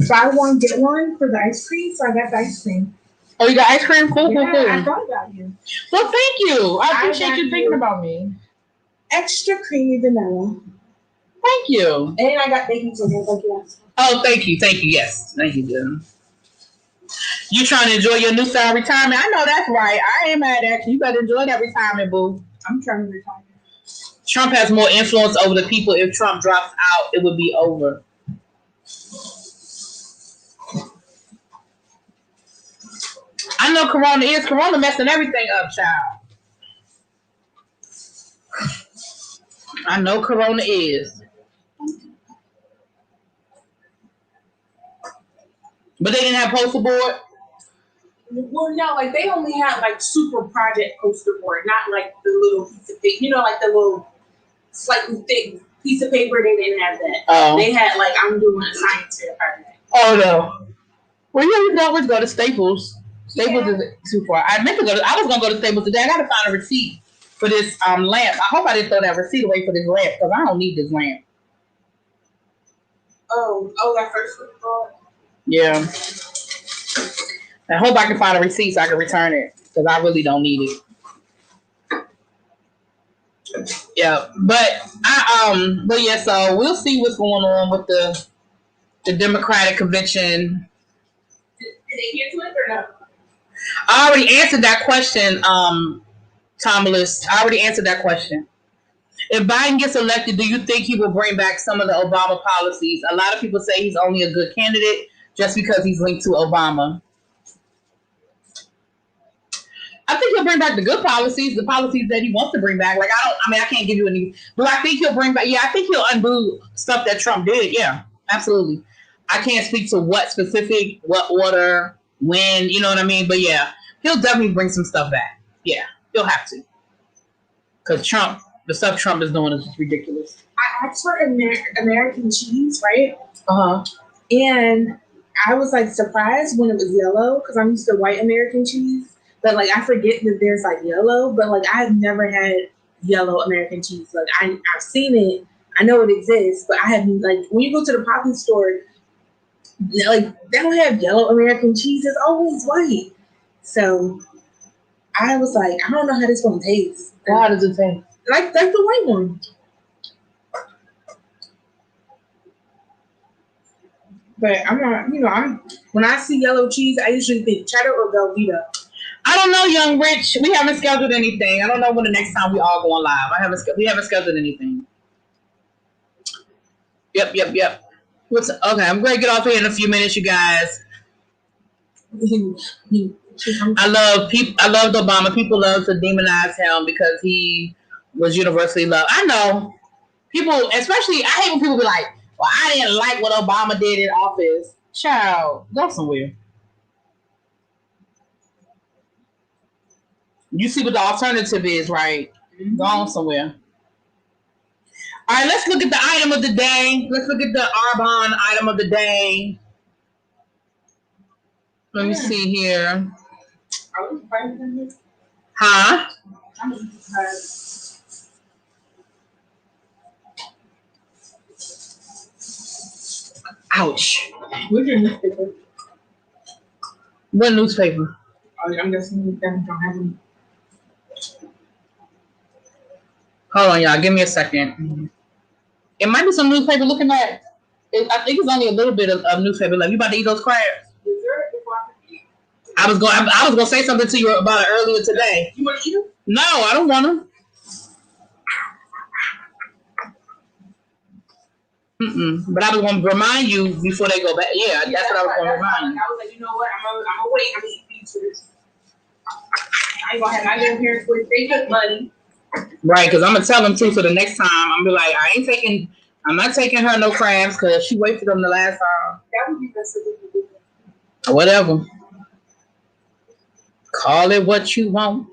Speaker 2: buy one, get one for the ice cream, so I got the ice cream.
Speaker 1: Oh, you got ice cream? Cool.
Speaker 2: I thought about you.
Speaker 1: Well, thank you. I appreciate you thinking about me.
Speaker 2: Extra creamy vanilla.
Speaker 1: Thank you.
Speaker 2: And I got baking soda, like you asked.
Speaker 1: Oh, thank you. Yes. Thank you, Jim. You trying to enjoy your newfound retirement? I know that's right. I ain't mad at you. You better enjoy that retirement, boo.
Speaker 2: I'm trying to retire.
Speaker 1: Trump has more influence over the people. If Trump drops out, it would be over. I know Corona messing everything up, child. I know Corona is. But they didn't have poster board?
Speaker 2: Well, no, like they only had like super project poster board, not like the little piece of paper, like the little slightly thick piece of paper. They didn't have that.
Speaker 1: Oh.
Speaker 2: They had like, I'm doing a science fair project.
Speaker 1: Oh, no. Well, you can always go to Staples. Staples is too far. I was going to go to Staples today. I got to find a receipt for this lamp. I hope I didn't throw that receipt away for this lamp because I don't need this lamp.
Speaker 2: Oh, that first one?
Speaker 1: Yeah. I hope I can find a receipt so I can return it because I really don't need it. Yeah, but so we'll see what's going on with the Democratic convention.
Speaker 2: Did they get to it or no?
Speaker 1: I already answered that question, Thomas. I already answered that question. If Biden gets elected, do you think he will bring back some of the Obama policies? A lot of people say he's only a good candidate just because he's linked to Obama. I think he'll bring back the good policies, the policies that he wants to bring back. I can't give you any, but I think he'll bring back, I think he'll undo stuff that Trump did. Yeah, absolutely. I can't speak to what specific, what order, when, you know what I mean? But yeah, he'll definitely bring some stuff back. Yeah, he'll have to. Because the stuff Trump is doing is just ridiculous.
Speaker 2: I asked for American cheese, right?
Speaker 1: Uh-huh.
Speaker 2: And I was like surprised when it was yellow because I'm used to white American cheese. But like I forget that there's like yellow, but like I've never had yellow American cheese. Like I've seen it, I know it exists, but I haven't. Like when you go to the Poppy store, like they don't have yellow American cheese. It's always white. So I was like, I don't know how this gonna taste.
Speaker 1: How does it taste?
Speaker 2: Like the white one. But I'm not. When I see yellow cheese, I usually think cheddar or Velveeta.
Speaker 1: I don't know, Young Rich. We haven't scheduled anything. I don't know when the next time we all going live. We haven't scheduled anything. Yep. Okay, I'm going to get off here in a few minutes, you guys. I love Obama. People love to demonize him because he was universally loved. I know. People, especially, I hate when people be like, well, I didn't like what Obama did in office. Child, go somewhere. You see what the alternative is, right? Mm-hmm. Go on somewhere. All right, let's look at the item of the day. Let's look at the Arbonne item of the day. Let me see here.
Speaker 2: Are we fighting this?
Speaker 1: Huh? Ouch.
Speaker 2: Where's your newspaper?
Speaker 1: What newspaper?
Speaker 2: I'm guessing you don't have them.
Speaker 1: Hold on, y'all. Give me a second. Mm-hmm. It might be some newspaper looking at. I think it's only a little bit of newspaper left. You about to eat those crabs? I was going to say something to you about it earlier today.
Speaker 2: You want to eat them?
Speaker 1: No, I don't want them. But I was going to remind you before they go back. Yeah, that's what I was going to remind you.
Speaker 2: I was like, you know what? I'm gonna wait. I'm gonna eat these first. I ain't gonna have my grandparents with they took money.
Speaker 1: Right, because I'm gonna tell them too. So the next time, I'm gonna be like, I'm not taking her no crabs because she waited for them the last time.
Speaker 2: That would be the
Speaker 1: whatever. Call it what you want.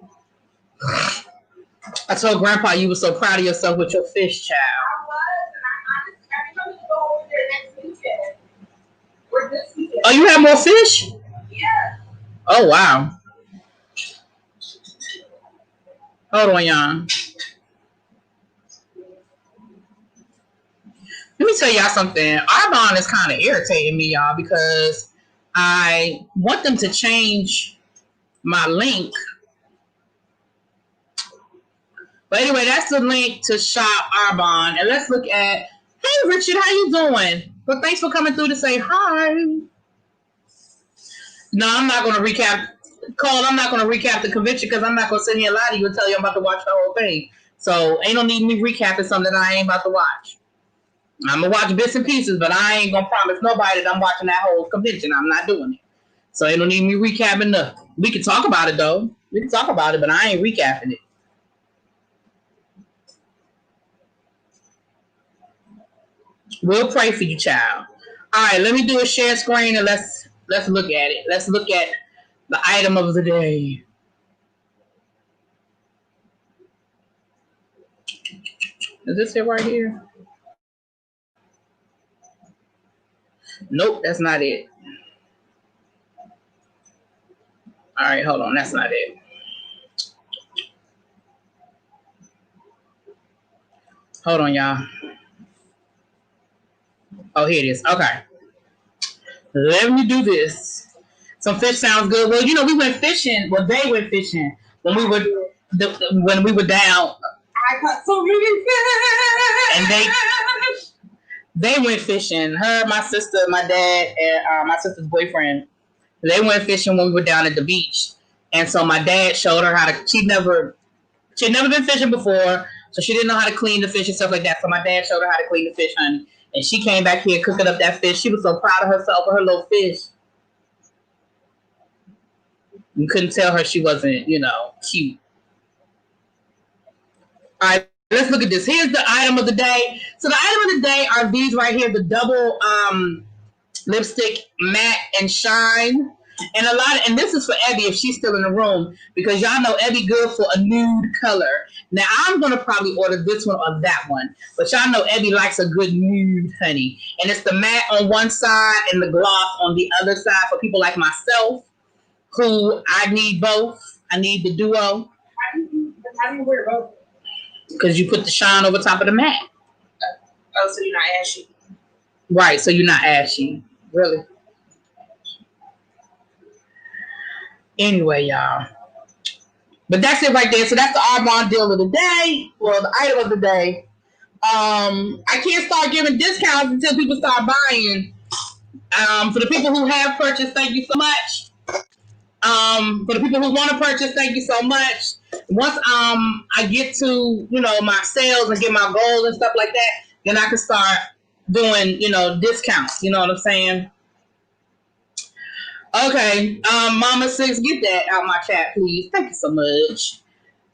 Speaker 1: I told Grandpa you were so proud of yourself with your fish, child.
Speaker 2: I was, and I'm go over there next weekend. Or this weekend.
Speaker 1: Oh, you have more fish?
Speaker 2: Yeah.
Speaker 1: Oh, wow. Hold on, y'all. Let me tell y'all something. Arbonne is kind of irritating me, y'all, because I want them to change my link. But anyway, that's the link to shop Arbonne. And let's look at, hey, Richard, how you doing? Well, thanks for coming through to say hi. No, I'm not going to recap. Cole, I'm not going to recap the convention because I'm not going to sit here and lie to you and tell you I'm about to watch the whole thing. So ain't no need me recapping something that I ain't about to watch. I'm going to watch bits and pieces, but I ain't going to promise nobody that I'm watching that whole convention. I'm not doing it. So ain't no need me recapping nothing. We can talk about it, though. We can talk about it, but I ain't recapping it. We'll pray for you, child. All right, let me do a share screen and let's look at it. Let's look at the item of the day. Is this it right here? Nope, that's not it. All right, hold on. That's not it. Hold on, y'all. Oh, here it is. Okay. Let me do this. Some fish sounds good. Well, you know, we went fishing. Well, they went fishing when we were down.
Speaker 2: I caught so many fish.
Speaker 1: And they went fishing. Her, my sister, my dad, and my sister's boyfriend. They went fishing when we were down at the beach. And so my dad showed her how to. She'd never been fishing before, so she didn't know how to clean the fish and stuff like that. So my dad showed her how to clean the fish, honey. And she came back here cooking up that fish. She was so proud of herself for her little fish. You couldn't tell her she wasn't, cute. All right, let's look at this. Here's the item of the day. So the item of the day are these right here, the double lipstick matte and shine. And this is for Evie if she's still in the room, because y'all know Evie good for a nude color. Now I'm gonna probably order this one or that one, but y'all know Evie likes a good nude, honey. And it's the matte on one side and the gloss on the other side for people like myself, who I need both. I need the duo.
Speaker 2: How do you wear both?
Speaker 1: Because you put the shine over top of the matte.
Speaker 2: Oh, so you're not ashy.
Speaker 1: Right, so you're not ashy. Really. Anyway, y'all. But that's it right there. So that's the Arbonne deal of the day. Well, the item of the day. I can't start giving discounts until people start buying. For the people who have purchased, thank you so much. For the people who want to purchase, thank you so much. Once I get to, my sales and get my goals and stuff like that, then I can start doing, discounts. You know what I'm saying? Okay, Mama Six, get that out my chat, please. Thank you so much.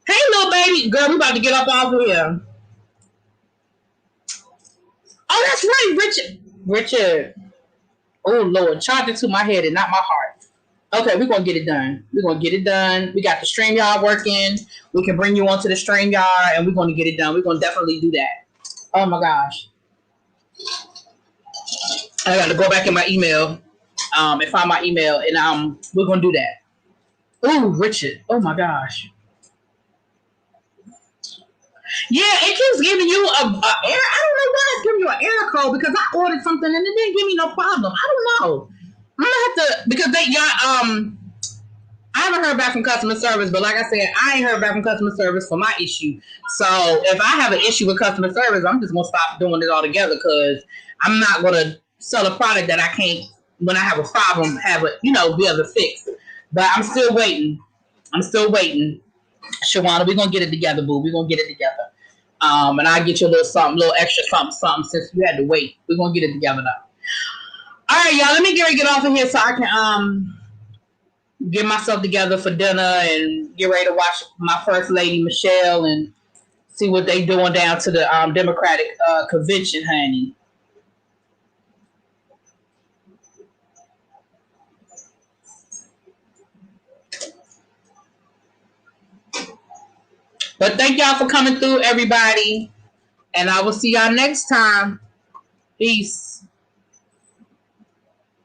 Speaker 1: Hey, little baby. Girl, we about to get up off of here. Oh, that's right, Richard. Oh, Lord. Charge it to my head and not my heart. Okay, we're going to get it done. We got the StreamYard working. We can bring you onto the StreamYard, and we're going to get it done. We're going to definitely do that. Oh, my gosh. I got to go back in my email. And find my email, and we're gonna do that. Oh, Richard! Oh my gosh! Yeah, it keeps giving you a error. I don't know why it's giving you an error code, because I ordered something and it didn't give me no problem. I don't know. I'm gonna have to, because I haven't heard back from customer service, but like I said, I ain't heard back from customer service for my issue. So if I have an issue with customer service, I'm just gonna stop doing it altogether, because I'm not gonna sell a product that I can't. When I have a problem, be able to fix. But I'm still waiting. Shawana, we're going to get it together, boo. We're going to get it together. And I'll get you a little extra something since you had to wait. We're going to get it together now. All right, y'all. Let me get off of here so I can get myself together for dinner and get ready to watch my first lady Michelle and see what they doing down to the Democratic convention, honey. But thank y'all for coming through, everybody. And I will see y'all next time. Peace.